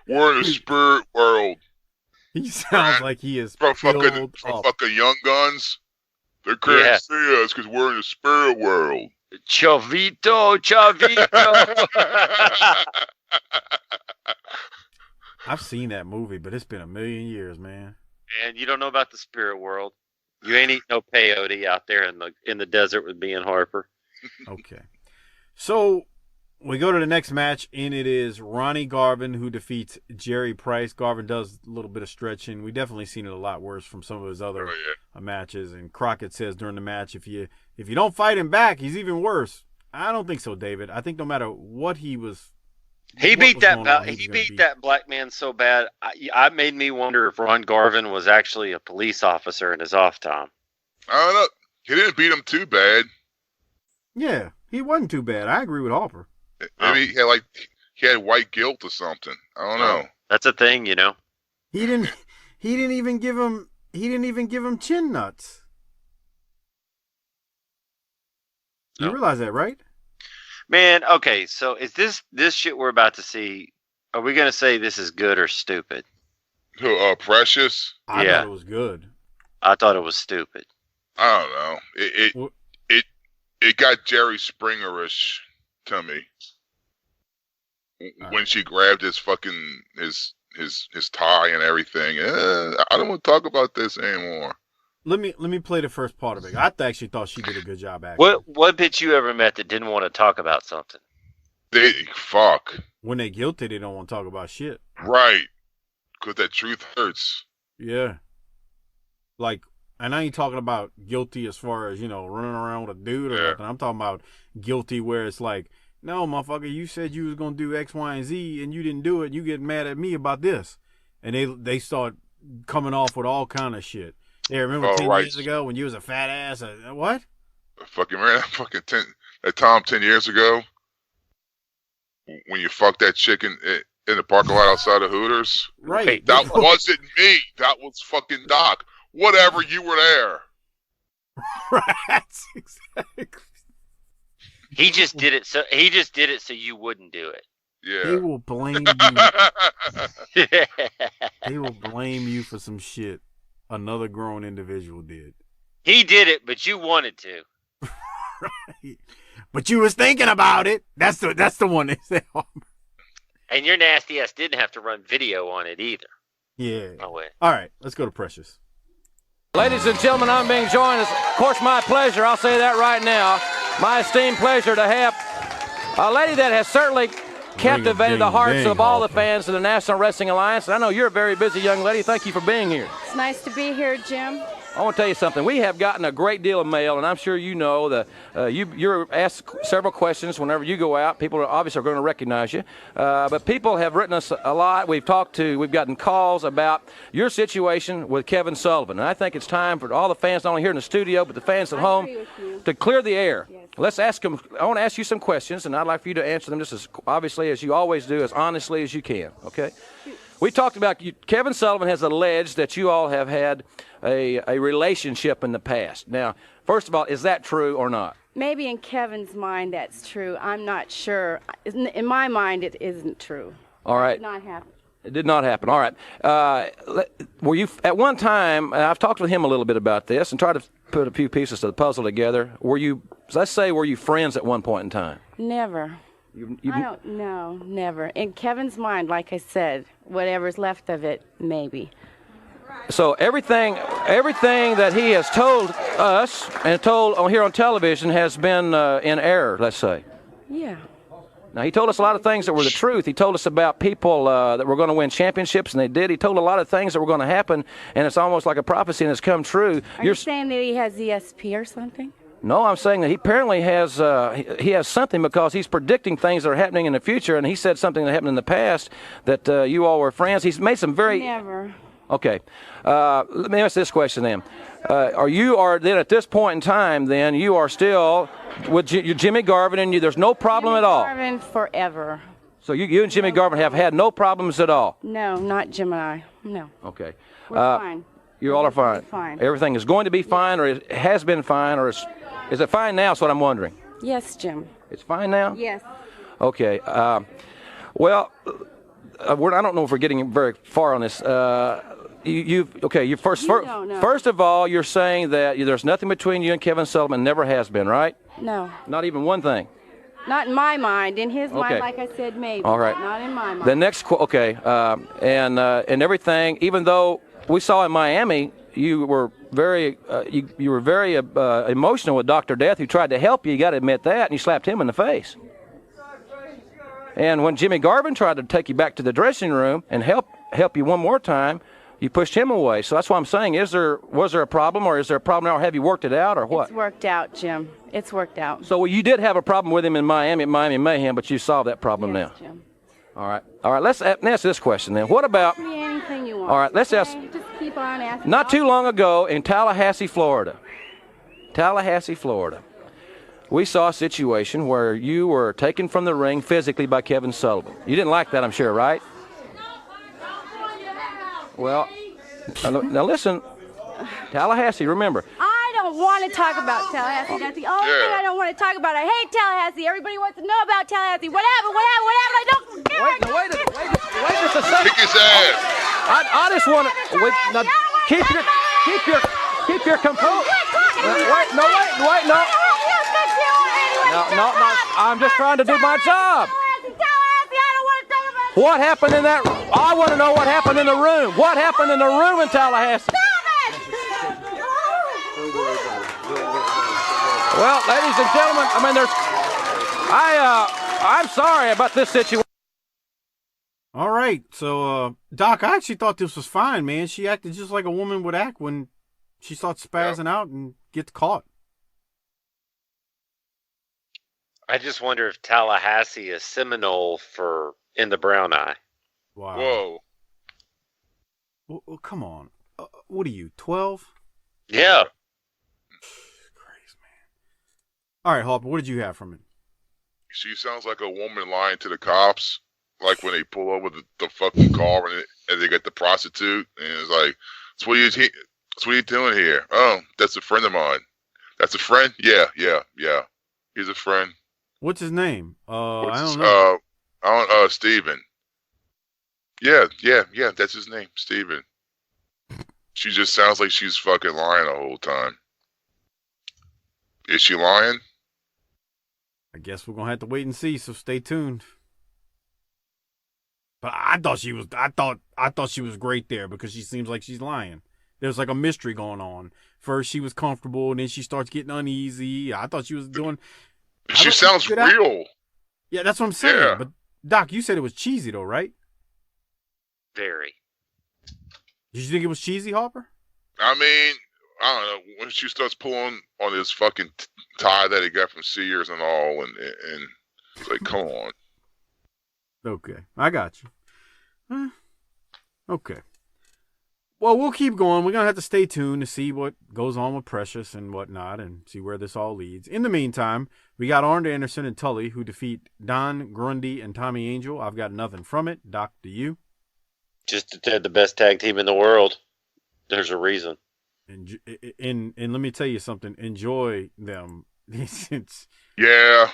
We're in a spirit world. He sounds like he is from fucking Young Guns. They can't see us because we're in the spirit world. Chavito. I've seen that movie, but it's been a million years, man. And you don't know about the spirit world. You ain't eating no peyote out there in the desert with me and Harper. Okay. So we go to the next match, and it is Ronnie Garvin who defeats Jerry Price. Garvin does a little bit of stretching. We definitely seen it a lot worse from some of his other matches. And Crockett says during the match, if you don't fight him back, he's even worse. I don't think so, David. I think no matter what he was. He beat that black man so bad. I made me wonder if Ron Garvin was actually a police officer in his off time. I don't know. He didn't beat him too bad. Yeah, he wasn't too bad. I agree with Harper. Maybe he had white guilt or something. I don't know. That's a thing, you know. He didn't even give him chin nuts. You realize that, right? Man, okay, so is this shit we're about to see, are we going to say this is good or stupid? Precious? I thought it was good. I thought it was stupid. I don't know. It got Jerry Springer-ish to me. When she grabbed his fucking his tie and everything. I don't want to talk about this anymore. Let me play the first part of it. I actually thought she did a good job acting. What bitch you ever met that didn't want to talk about something? When they're guilty, they don't want to talk about shit. Right. Because that truth hurts. Yeah. Like, and I ain't talking about guilty as far as, running around with a dude or nothing. I'm talking about guilty where it's like, no, motherfucker, you said you was going to do X, Y, and Z, and you didn't do it, and you get mad at me about this. And they start coming off with all kind of shit. Yeah, remember 10 years ago when you was a fat ass? What? Fucking man, that time 10 years ago when you fucked that chick in the parking lot outside of Hooters. Right. That wasn't me. That was fucking Doc. Whatever, you were there. Right. Exactly. He just did it so you wouldn't do it. Yeah. They will blame you. They will blame you for some shit another grown individual did. He did it, but you wanted to. Right. But you was thinking about it. That's the one they say. And your nasty ass didn't have to run video on it either. Yeah. No way. All right, let's go to Precious. Ladies and gentlemen, I'm being joined. It's, of course, my pleasure. I'll say that right now. My esteemed pleasure to have a lady that has certainly captivated the hearts of all the fans of the National Wrestling Alliance. And I know you're a very busy young lady. Thank you for being here. It's nice to be here, Jim. I want to tell you something. We have gotten a great deal of mail, and I'm sure you know that you're asked several questions whenever you go out. People are obviously going to recognize you. But people have written us a lot. We've gotten calls about your situation with Kevin Sullivan. And I think it's time for all the fans, not only here in the studio, but the fans at home, to clear the air. Yes. Let's ask them. I want to ask you some questions, and I'd like for you to answer them just as obviously as you always do, as honestly as you can, okay? We talked about Kevin Sullivan has alleged that you all have had a relationship in the past. Now, first of all, is that true or not? Maybe in Kevin's mind that's true. I'm not sure. In my mind, it isn't true. All right. It did not happen. It did not happen. All right. Were you at one time? And I've talked with him a little bit about this and tried to put a few pieces to the puzzle together. Were you friends at one point in time? Never. I don't know. Never. In Kevin's mind, like I said, whatever's left of it, maybe. So everything that he has told us and told here on television has been in error, let's say. Yeah. Now, he told us a lot of things that were the truth. He told us about people that were going to win championships, and they did. He told a lot of things that were going to happen, and it's almost like a prophecy, and it's come true. Are you saying that he has ESP or something? No, I'm saying that he apparently has he has something, because he's predicting things that are happening in the future, and he said something that happened in the past that you all were friends. He's made some very... Never. Okay. Let me ask this question then. You are then at this point in time, then you are still with Jimmy Garvin, and there's no problem at all? Garvin forever. So you and Jimmy Garvin have had no problems at all? No, not Jim and I. No. Okay. We're fine. You all are fine? Fine. Everything is going to be fine, or it has been fine, or is it fine now? That's what I'm wondering. Yes, Jim. It's fine now? Yes. Okay. Well, I don't know if we're getting very far on this. First of all, you're saying that there's nothing between you and Kevin Sullivan, never has been, right? No. Not even one thing. Not in my mind. In his mind, like I said, maybe. All right. Not in my mind. The next, and everything. Even though we saw in Miami, you were very emotional with Dr. Death, who tried to help you. You got to admit that, and you slapped him in the face. And when Jimmy Garvin tried to take you back to the dressing room and help you one more time, you pushed him away. So that's why I'm saying, was there a problem, or is there a problem now, or have you worked it out, or what? It's worked out, Jim. It's worked out. So you did have a problem with him in Miami, at Miami Mayhem, but you solved that problem now. Jim. All right. Let's ask this question then. What about... Ask me anything you want. All right, let's ask... Just keep on asking. Not too long ago in Tallahassee, Florida, we saw a situation where you were taken from the ring physically by Kevin Sullivan. You didn't like that, I'm sure, right? Well, now listen, Tallahassee, remember. I don't want to talk about Tallahassee. That's the only thing I don't want to talk about. I hate Tallahassee. Everybody wants to know about Tallahassee. What happened? I don't care. Wait just a second. Kick his ass. I just want to keep your composure. Wait, no. No. I'm just trying to do my job. What happened in that? I want to know what happened in the room. What happened in the room in Tallahassee? Well, ladies and gentlemen, I'm sorry about this situation. All right, so Doc, I actually thought this was fine, man. She acted just like a woman would act when she starts spazzing out and gets caught. I just wonder if Tallahassee is Seminole for In the Brown Eye. Wow. Whoa. Well, come on. What are you, 12? Yeah. Crazy, man. All right, Harper, what did you have from it? She sounds like a woman lying to the cops, like when they pull over the fucking car and they get the prostitute, and it's like, so what are you doing here? Oh, that's a friend of mine. That's a friend? Yeah. He's a friend. What's his name? I don't know. Steven. Yeah, that's his name, Steven. She just sounds like she's fucking lying the whole time. Is she lying? I guess we're gonna have to wait and see, so stay tuned. But I thought she was great there, because she seems like she's lying. There's like a mystery going on. First she was comfortable, and then she starts getting uneasy. I thought she was doing... She sounds real. Yeah, that's what I'm saying. Yeah. But Doc, you said it was cheesy though, right? Very. Did you think it was cheesy, Harper? I mean, I don't know. When she starts pulling on this fucking tie that he got from Sears and all, and it's like, come on. Okay, I got you. Okay. Well, we'll keep going. We're going to have to stay tuned to see what goes on with Precious and whatnot, and see where this all leads. In the meantime, we got Arn Anderson and Tully, who defeat Don, Grundy, and Tommy Angel. I've got nothing from it. Doc, do you? Just they're the best tag team in the world. There's a reason. And let me tell you something. Enjoy them. Yeah.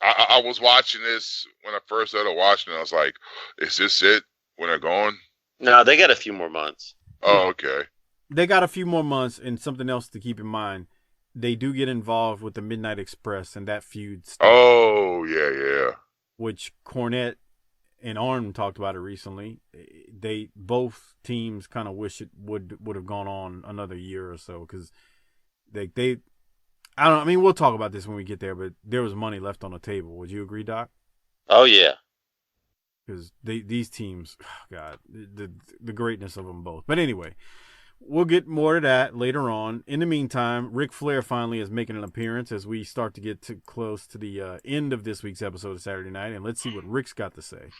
I was watching this when I first started watching it. I was like, is this it when they're going? No, they got a few more months. Oh, okay. They got a few more months, and something else to keep in mind. They do get involved with the Midnight Express and that feud stuff. Oh, yeah. Which Cornette and Arn talked about it recently. They both teams kind of wish it would have gone on another year or so, because they I don't know. I mean, we'll talk about this when we get there, but there was money left on the table. Would you agree, Doc? Oh yeah. Because these teams, God, the greatness of them both. But anyway, we'll get more to that later on. In the meantime, Ric Flair finally is making an appearance as we start to get close to the end of this week's episode of Saturday Night, and let's see what Rick's got to say.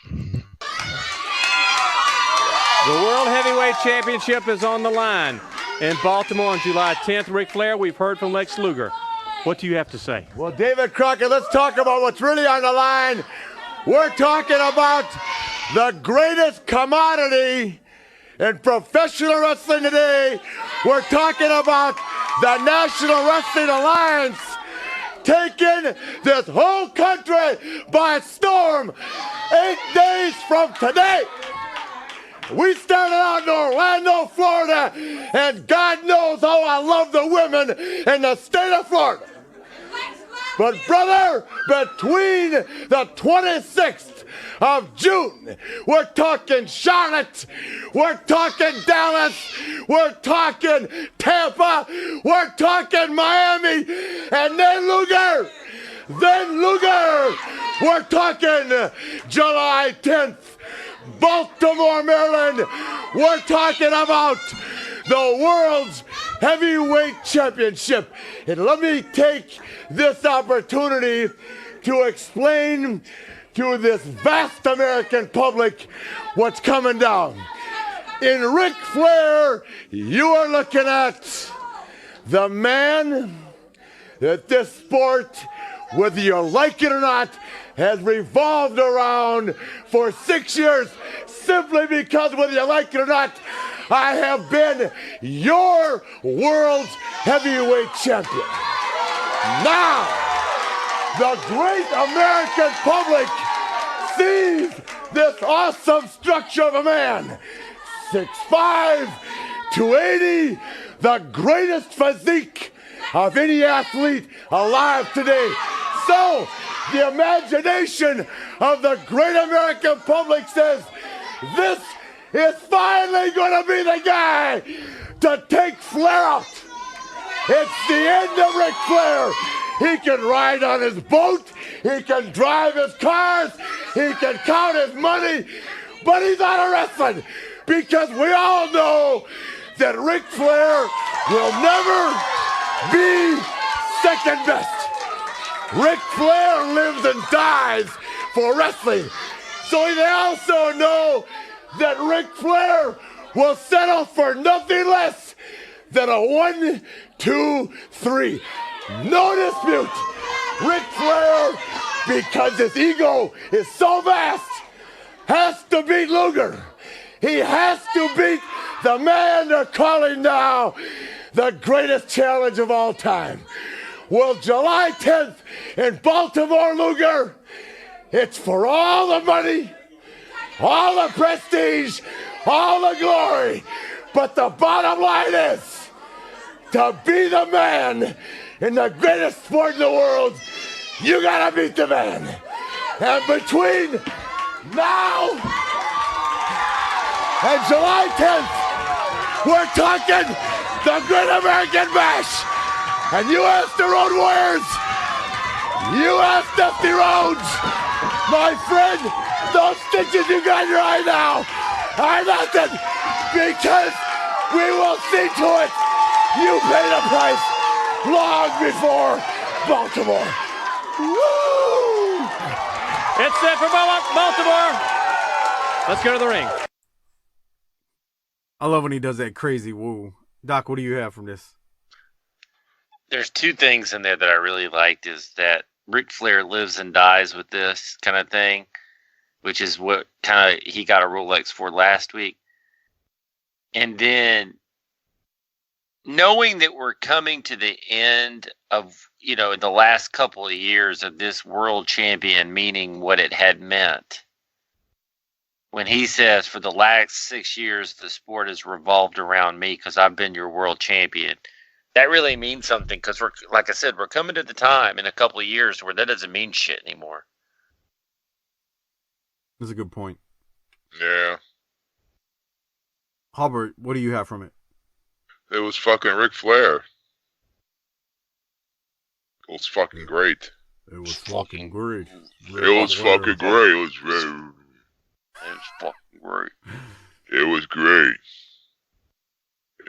The World Heavyweight Championship is on the line in Baltimore on July 10th. Ric Flair, we've heard from Lex Luger. What do you have to say? Well, David Crockett, let's talk about what's really on the line. We're talking about the greatest commodity in professional wrestling today. We're talking about the National Wrestling Alliance taking this whole country by storm 8 days from today. We started out in Orlando, Florida, and God knows how I love the women in the state of Florida. But brother, between the 26th of June, we're talking Charlotte, we're talking Dallas, we're talking Tampa, we're talking Miami, and then Luger, we're talking July 10th. Baltimore, Maryland, we're talking about the World's Heavyweight Championship. And let me take this opportunity to explain to this vast American public what's coming down. In Ric Flair, you are looking at the man that this sport, whether you like it or not, has revolved around for 6 years, simply because, whether you like it or not, I have been your world's heavyweight champion. Now, the great American public sees this awesome structure of a man, 6'5", 280, the greatest physique of any athlete alive today. So, the imagination of the great American public says, this is finally going to be the guy to take Flair out. It's the end of Ric Flair. He can ride on his boat, he can drive his cars, he can count his money, but he's out of wrestling, because we all know that Ric Flair will never be second best. Ric Flair lives and dies for wrestling. So they also know that Ric Flair will settle for nothing less than a 1, 2, 3. No dispute. Ric Flair, because his ego is so vast, has to beat Luger. He has to beat the man they're calling now the greatest challenge of all time. Well, July 10th in Baltimore, Luger, it's for all the money, all the prestige, all the glory. But the bottom line is, to be the man in the greatest sport in the world, you gotta beat the man. And between now and July 10th, we're talking the Great American Bash. And you ask the Road Warriors, you ask Dusty Rhodes, my friend, those stitches you got in your eye now are nothing, because we will see to it you pay the price long before Baltimore. Woo! It's set for Baltimore. Let's go to the ring. I love when he does that crazy woo. Doc, what do you have from this? There's two things in there that I really liked, is that Ric Flair lives and dies with this kind of thing, which is what kind of he got a Rolex for last week. And then knowing that we're coming to the end of, the last couple of years of this world champion meaning what it had meant. When he says, for the last 6 years, the sport has revolved around me because I've been your world champion. That really means something, because like I said, we're coming to the time in a couple of years where that doesn't mean shit anymore. That's a good point. Yeah. Harper, what do you have from it? It was fucking Ric Flair. It was fucking great. It was fucking great. It was fucking great. It was fucking great. It was great.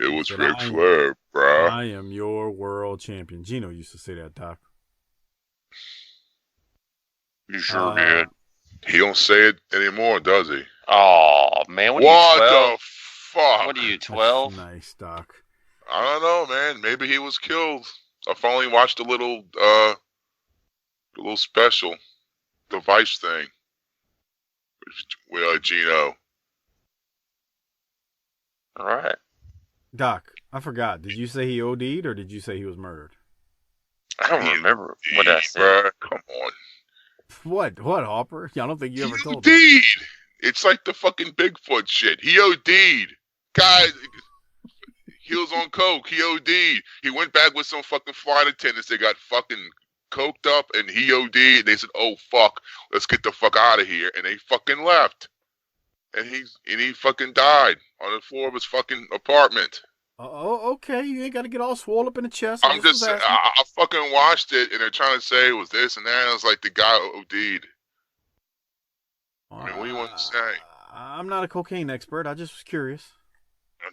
It was Ric Flair, bro. I am your world champion. Gino used to say that, Doc. You sure did. He don't say it anymore, does he? Oh, man. What the fuck? What are you, 12? Nice, Doc. I don't know, man. Maybe he was killed. I finally watched a little special, the Vice thing with Gino. All right. Doc, I forgot. Did you say he OD'd or did you say he was murdered? I don't remember what I said. Bruh, come on. What, Harper? I don't think you ever told me. He OD'd. It's like the fucking Bigfoot shit. He OD'd. Guys, he was on coke. He OD'd. He went back with some fucking flight attendants. They got fucking coked up and he OD'd. And they said, "Oh fuck, let's get the fuck out of here." And they fucking left. And he fucking died on the floor of his fucking apartment. Oh, okay. You ain't got to get all swole up in the chest. I'm just saying, I fucking watched it, and they're trying to say it was this and that. And it's like the guy OD'd. I mean, what do you want to say? I'm not a cocaine expert. I just was curious. I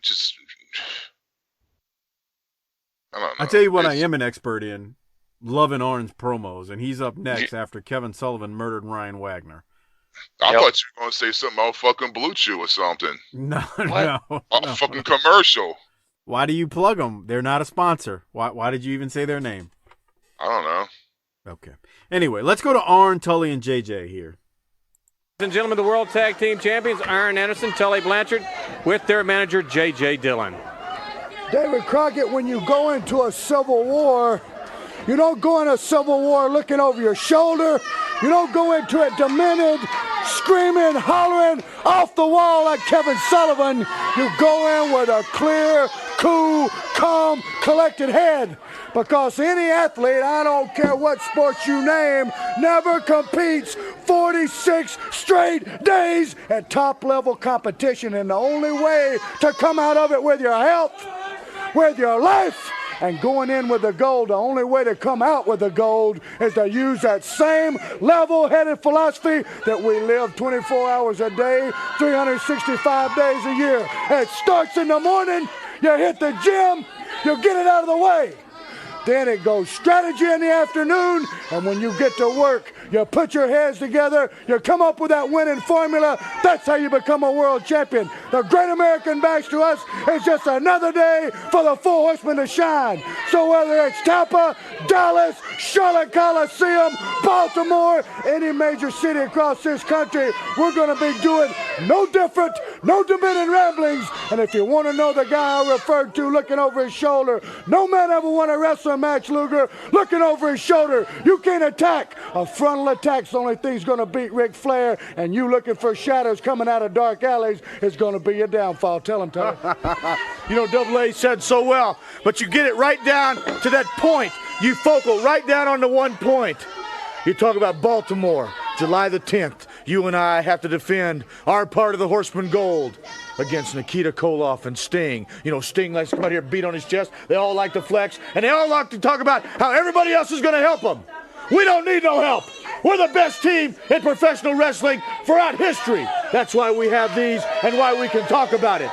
don't know. I tell you what I am an expert in. Loving Orange promos, and he's up next after Kevin Sullivan murdered Ryan Wagner. I thought you were going to say something about fucking Blue Chew or something. No. A fucking commercial. Why do you plug them? They're not a sponsor. Why did you even say their name? I don't know. Okay. Anyway, let's go to Arn, Tully, and JJ here. Ladies and gentlemen, the World Tag Team Champions, Arn Anderson, Tully Blanchard, with their manager, JJ Dillon. David Crockett, when you go into a civil war, you don't go in a civil war looking over your shoulder. You don't go into it demented, screaming, hollering, off the wall like Kevin Sullivan. You go in with a clear, cool, calm, collected head. Because any athlete, I don't care what sport you name, never competes 46 straight days at top-level competition. And the only way to come out of it with your health, with your life, and going in with the gold, the only way to come out with the gold is to use that same level-headed philosophy that we live 24 hours a day, 365 days a year. It starts in the morning, you hit the gym, you get it out of the way. Then it goes strategy in the afternoon, and when you get to work, you put your heads together, you come up with that winning formula. That's how you become a world champion. The Great American Bash to us is just another day for the four horsemen to shine. So whether it's Tampa, Dallas, Charlotte Coliseum, Baltimore, any major city across this country, we're going to be doing no different, no demented ramblings. And if you want to know the guy I referred to looking over his shoulder, no man ever won a wrestling match, Luger, looking over his shoulder. You can't attack. A frontal attack's the only thing's going to beat Ric Flair, and you looking for shadows coming out of dark alleys is going to be your downfall. Tell him, Tony. You know, Double A said so well, but you get it right down to that point. You focal right down on the one point. You talk about Baltimore, July the 10th. You and I have to defend our part of the Horseman Gold against Nikita Koloff and Sting. You know, Sting likes to come out here and beat on his chest. They all like to flex, and they all like to talk about how everybody else is going to help them. We don't need no help. We're the best team in professional wrestling throughout history. That's why we have these and why we can talk about it.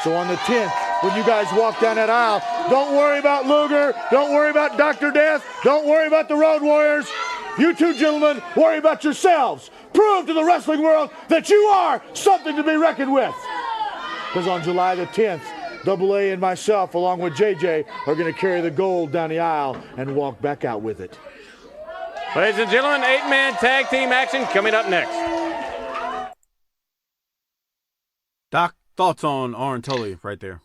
So on the 10th, when you guys walk down that aisle, don't worry about Luger. Don't worry about Dr. Death. Don't worry about the Road Warriors. You two gentlemen, worry about yourselves. Prove to the wrestling world that you are something to be reckoned with. Because on July the 10th, Double A and myself, along with JJ, are going to carry the gold down the aisle and walk back out with it. Ladies and gentlemen, 8-man tag team action coming up next. Doc, thoughts on Arn Tully right there?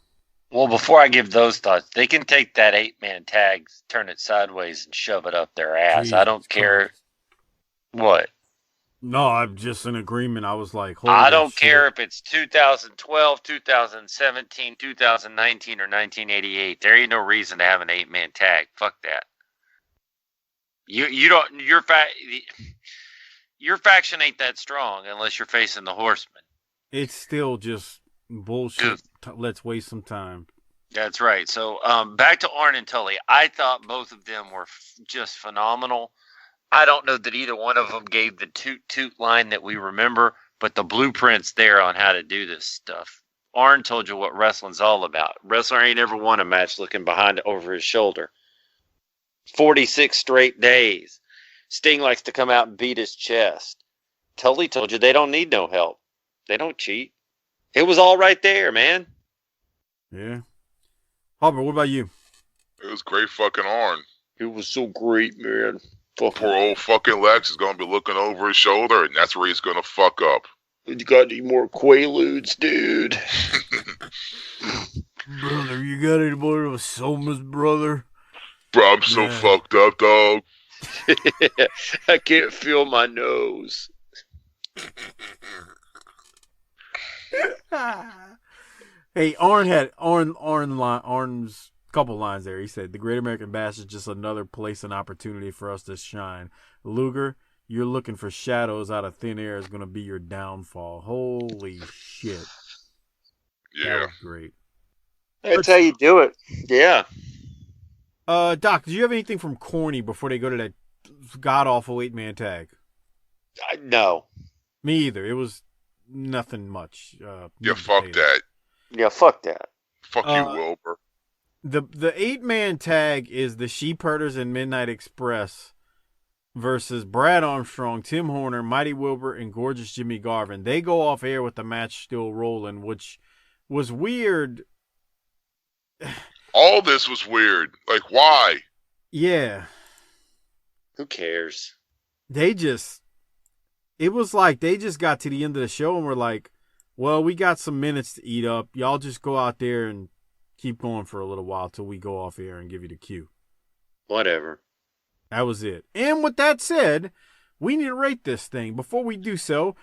Well, before I give those thoughts, they can take that 8-man tag, turn it sideways, and shove it up their ass. Jesus I don't care. What? No, I'm just in agreement. I was like, I don't care if it's 2012, 2017, 2019, or 1988. There ain't no reason to have an 8-man tag. Fuck that. You don't. Your faction ain't that strong unless you're facing the Horsemen. It's still just bullshit. Let's waste some time. That's right. So back to Arn and Tully. I thought both of them were just phenomenal. I don't know that either one of them gave the toot line that we remember, but the blueprint's there on how to do this stuff. Arn told you what wrestling's all about. Wrestler ain't ever won a match looking behind over his shoulder. 46 straight days. Sting likes to come out and beat his chest. Tully told you they don't need no help. They don't cheat. It was all right there, man. Yeah. Harper, what about you? It was great fucking Arn. It was so great, man. Poor old fucking Lex is going to be looking over his shoulder, and that's where he's going to fuck up. You got any more Quaaludes, dude? Brother, you got any more of a Somas, brother? Bro, I'm so fucked up, dog. I can't feel my nose. Hey, Arn's couple lines there. He said, "The Great American Bash is just another place and opportunity for us to shine. Luger, you're looking for shadows out of thin air is going to be your downfall." Holy shit. Yeah. That was great. That's how you do it. Yeah. Doc, do you have anything from Corny before they go to that god-awful 8-man tag? No. Me either. It was nothing much. Yeah, fuck that. Yeah, fuck that. Fuck you, Wilbur. The 8-man tag is the Sheepherders and Midnight Express versus Brad Armstrong, Tim Horner, Mighty Wilbur, and Gorgeous Jimmy Garvin. They go off air with the match still rolling, which was weird. All this was weird. Like, why? Yeah. Who cares? It was like they just got to the end of the show and were like, well, we got some minutes to eat up. Y'all just go out there and keep going for a little while till we go off air and give you the cue. Whatever. That was it. And with that said, we need to rate this thing. Before we do so,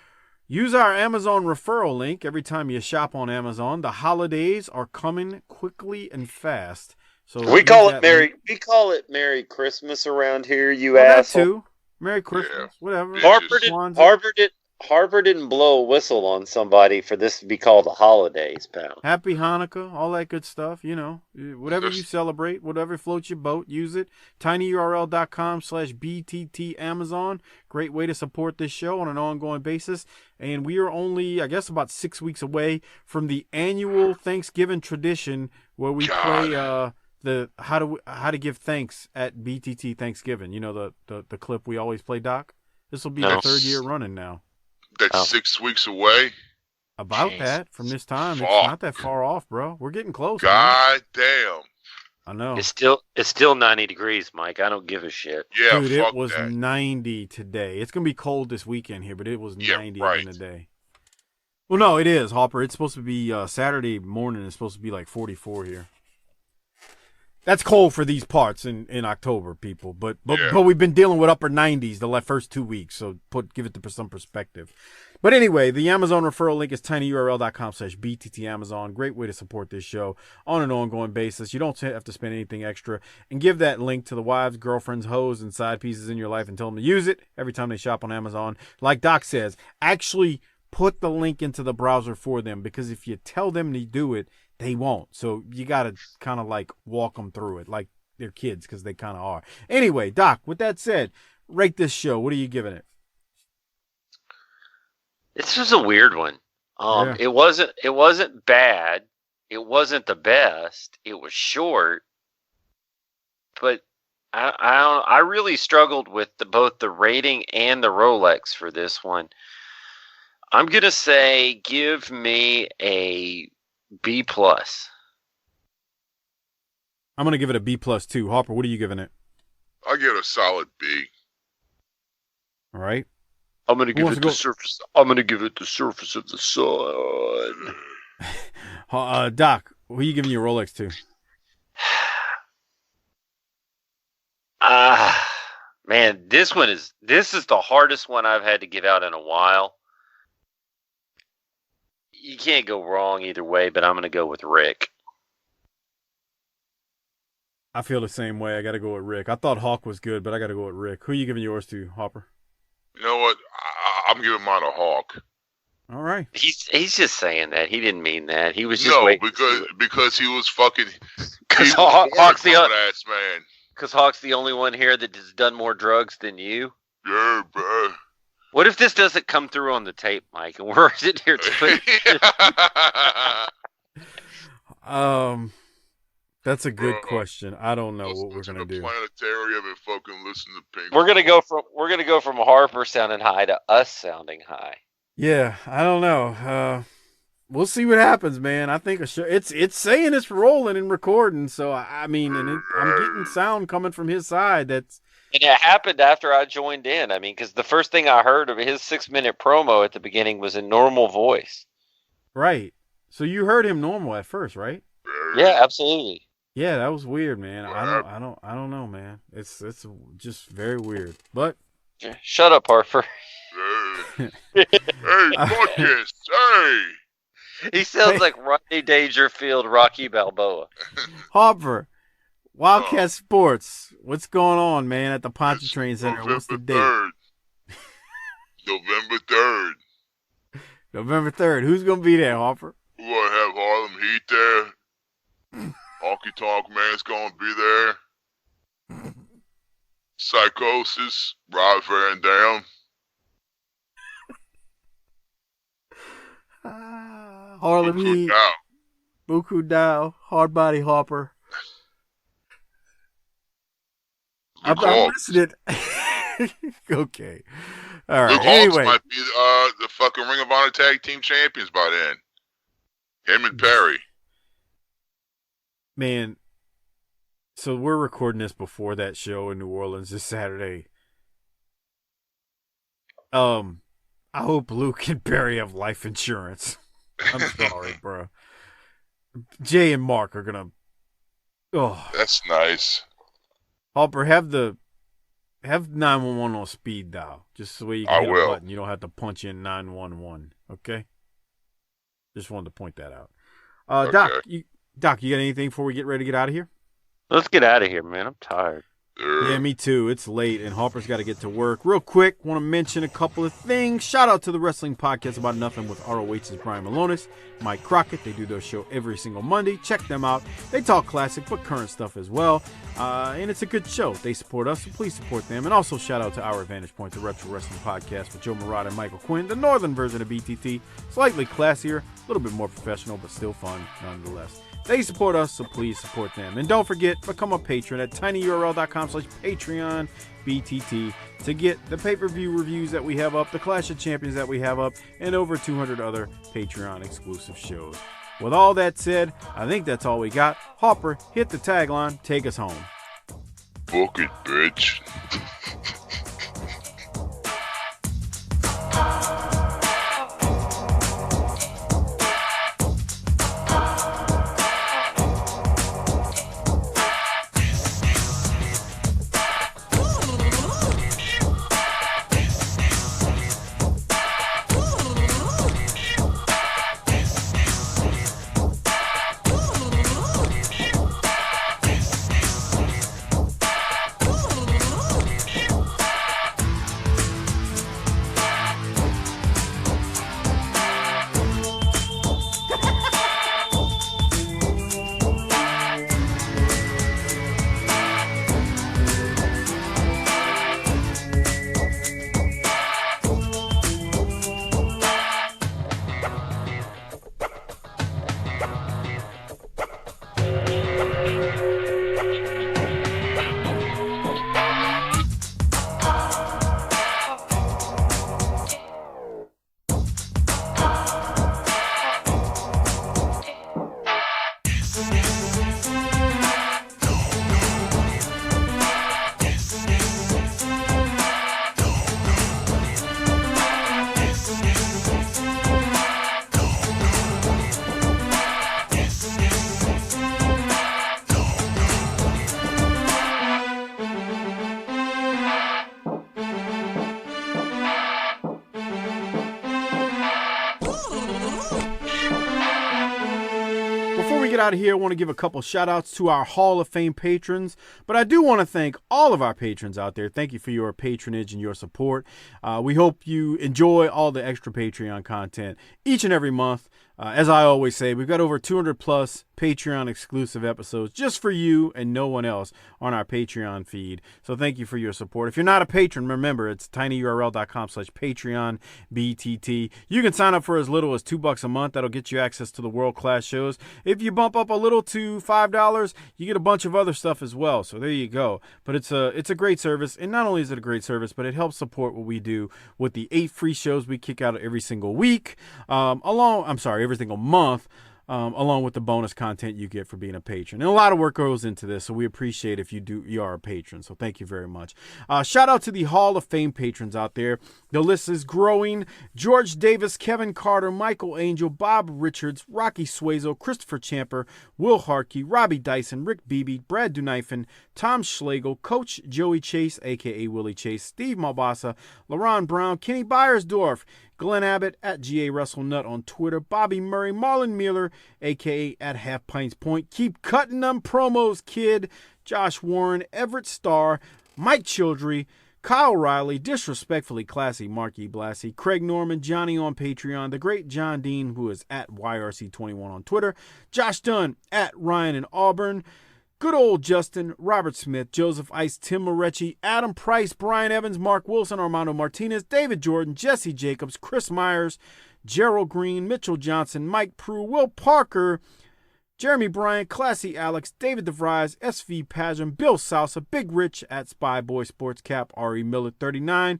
use our Amazon referral link every time you shop on Amazon. The holidays are coming quickly and fast. So we call it Merry Christmas around here, you asshole. That too. Merry Christmas, whatever. Harper didn't blow a whistle on somebody for this to be called the holidays, pal. Happy Hanukkah, all that good stuff, you know. Whatever you celebrate, whatever floats your boat, use it. tinyurl.com/BTT Amazon. Great way to support this show on an ongoing basis. And we are only, I guess, about 6 weeks away from the annual Thanksgiving tradition where we play the how to give thanks at BTT Thanksgiving. You know, the clip we always play, Doc? This will be the third year running now. That's 6 weeks away? About that from this time. It's not that far off, bro. We're getting close. God damn. I know. It's still 90 degrees, Mike. I don't give a shit. Yeah, dude, it was 90 today. It's going to be cold this weekend here, but it was 90 in the day. Well, no, it is, Harper. It's supposed to be Saturday morning. It's supposed to be like 44 here. That's cold for these parts in October, people. But we've been dealing with upper 90s the first 2 weeks, so give it some perspective. But anyway, the Amazon referral link is tinyurl.com/BTT Amazon. Great way to support this show on an ongoing basis. You don't have to spend anything extra. And give that link to the wives, girlfriends, hoes, and side pieces in your life and tell them to use it every time they shop on Amazon. Like Doc says, actually put the link into the browser for them, because if you tell them to do it, they won't. So you got to kind of like walk them through it like they're kids, because they kind of are. Anyway, Doc, with that said, rate this show. What are you giving it? This was a weird one. It wasn't bad. It wasn't the best. It was short. But I really struggled with both the rating and the Rolex for this one. I'm going to say give me a B+. I'm going to give it a B+ too. Harper, what are you giving it? I'll give it a solid B. All right. I'm going to give it the surface. I'm going to give it the surface of the sun. Doc, who are you giving your Rolex to? Man, this is the hardest one I've had to give out in a while. You can't go wrong either way, but I'm going to go with Rick. I feel the same way. I got to go with Rick. I thought Hawk was good, but I got to go with Rick. Who are you giving yours to, Harper? You know what? I'm giving mine a Hawk. All right. He's just saying that. He didn't mean that. He was just because he was fucking. Because Hawk's ass man. Because Hawk's the only one here that has done more drugs than you. Yeah, bro. What if this doesn't come through on the tape, Mike, and we're sitting here That's a good question. I don't know what we're gonna do. Planetarium and fucking listen to Pink. We're gonna go from Harper sounding high to us sounding high. Yeah, I don't know. We'll see what happens, man. I think it's saying it's rolling and recording. So I mean, I'm getting sound coming from his side. And it happened after I joined in. I mean, because the first thing I heard of his 6-minute promo at the beginning was in normal voice. Right. So you heard him normal at first, right? Yeah, absolutely. Yeah, that was weird, man. I don't know, man. It's just very weird. But shut up, Harper. Hey, fuck this. Hey. He sounds like Rodney Dangerfield, Rocky Balboa. Harper, Wildcat Sports. What's going on, man, at the Pontchartrain Center? What's the date? November 3rd. November 3rd. Who's going to be there, Harper? We're going to have Harlem Heat there. Honky Tonk Man's going to be there. Psychosis, Rob Van Dam. Harlem Heat, Buku Dow, Hard Body Harper. I'm listening. Okay. All right. Luke anyway. Hawks might be the fucking Ring of Honor Tag Team Champions by then. Him and Perry. Man, so we're recording this before that show in New Orleans this Saturday. I hope Luke and Perry have life insurance. I'm sorry, bro. Jay and Mark are gonna. Oh, that's nice. Harper, have 911 on speed dial, just so you can hit a button. You don't have to punch in 911. Okay. Just wanted to point that out. Okay. Doc, you got anything before we get ready to get out of here? Let's get out of here, man. I'm tired. Yeah, me too. It's late, and Harper's got to get to work. Real quick, want to mention a couple of things. Shout out to the Wrestling Podcast About Nothing with ROH's Brian Malonis, Mike Crockett. They do their show every single Monday. Check them out. They talk classic, but current stuff as well. And it's a good show. They support us, so please support them. And also shout out to Our Advantage Point, the Retro Wrestling Podcast with Joe Murata and Michael Quinn, the northern version of BTT. Slightly classier, a little bit more professional, but still fun nonetheless. They support us, so please support them. And don't forget, become a patron at tinyurl.com/PatreonBTT to get the pay-per-view reviews that we have up, the Clash of Champions that we have up, and over 200 other Patreon exclusive shows. With all that said, I think that's all we got. Harper, hit the tagline. Take us home. Book it, bitch. Out of here, I want to give a couple shout outs to our Hall of Fame patrons, but I do want to thank all of our patrons out there. Thank you for your patronage and your support. We hope you enjoy all the extra Patreon content each and every month. As I always say, we've got over 200 plus Patreon exclusive episodes just for you and no one else on our Patreon feed. So thank you for your support. If you're not a patron, remember it's tinyurl.com/PatreonBTT. You can sign up for as little as $2 a month. That'll get you access to the world-class shows. If you bump up a little to $5, you get a bunch of other stuff as well. So there you go. But it's a great service. And not only is it a great service, but it helps support what we do with the 8 free shows we kick out every single week, every single month, along with the bonus content you get for being a patron. And a lot of work goes into this, so we appreciate if you are a patron. So thank you very much. Shout out to the Hall of Fame patrons out there. The list is growing. George Davis, Kevin Carter, Michael Angel, Bob Richards, Rocky Suazo, Christopher Champer, Will Harkey, Robbie Dyson, Rick Beebe, Brad Duneifen, Tom Schlegel, Coach Joey Chase, a.k.a. Willie Chase, Steve Malbasa, LaRon Brown, Kenny Beiersdorf, Glenn Abbott at GA WrestleNut on Twitter, Bobby Murray, Marlon Mueller, a.k.a. at Half Pints Point. Keep cutting them promos, kid. Josh Warren, Everett Starr, Mike Childry, Kyle Riley, Disrespectfully Classy, Marky Blassie, Craig Norman, Johnny on Patreon, the great John Dean, who is at YRC21 on Twitter, Josh Dunn at Ryan in Auburn, good old Justin, Robert Smith, Joseph Ice, Tim Morecci, Adam Price, Brian Evans, Mark Wilson, Armando Martinez, David Jordan, Jesse Jacobs, Chris Myers, Gerald Green, Mitchell Johnson, Mike Prue, Will Parker, Jeremy Bryant, Classy Alex, David DeVries, SV Pageant, Bill Salsa, Big Rich at Spyboy Sports Cap, R.E. Miller 39,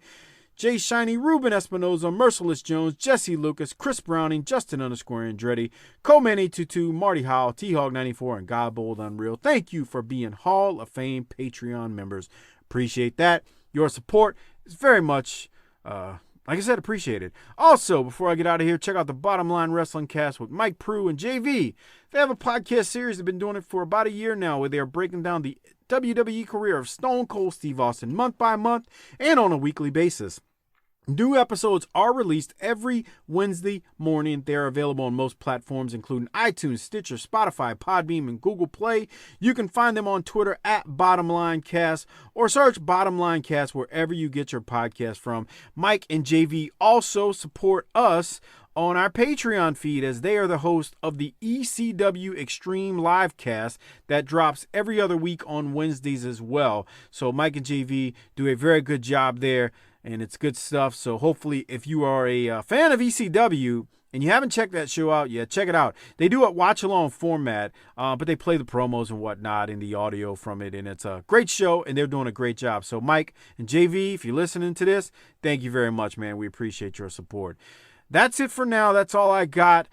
Jay Shiny, Ruben Espinoza, Merciless Jones, Jesse Lucas, Chris Browning, Justin _Andretti, Coleman822, Marty Howell, T-Hog94, and Godbold Unreal. Thank you for being Hall of Fame Patreon members. Appreciate that. Your support is very much, like I said, appreciated. Also, before I get out of here, check out the Bottom Line Wrestling Cast with Mike Prue and JV. They have a podcast series. They've been doing it for about a year now, where they are breaking down the WWE career of Stone Cold Steve Austin month by month and on a weekly basis. New episodes are released every Wednesday morning. They're available on most platforms, including iTunes, Stitcher, Spotify, Podbeam, and Google Play. You can find them on Twitter at BottomLineCast or search BottomLineCast wherever you get your podcast from. Mike and JV also support us on our Patreon feed, as they are the host of the ECW Extreme Livecast that drops every other week on Wednesdays as well. So Mike and JV do a very good job there, and it's good stuff. So hopefully, if you are a fan of ECW and you haven't checked that show out yet, check it out. They do a watch-along format, but they play the promos and whatnot and the audio from it, and it's a great show, and they're doing a great job. So Mike and JV, if you're listening to this, thank you very much, man. We appreciate your support. That's it for now. That's all I got.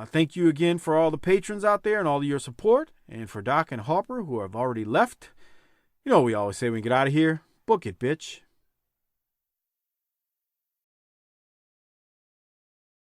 Thank you again for all the patrons out there and all of your support. And for Doc and Harper, who have already left, you know what we always say when we get out of here. Book it, bitch.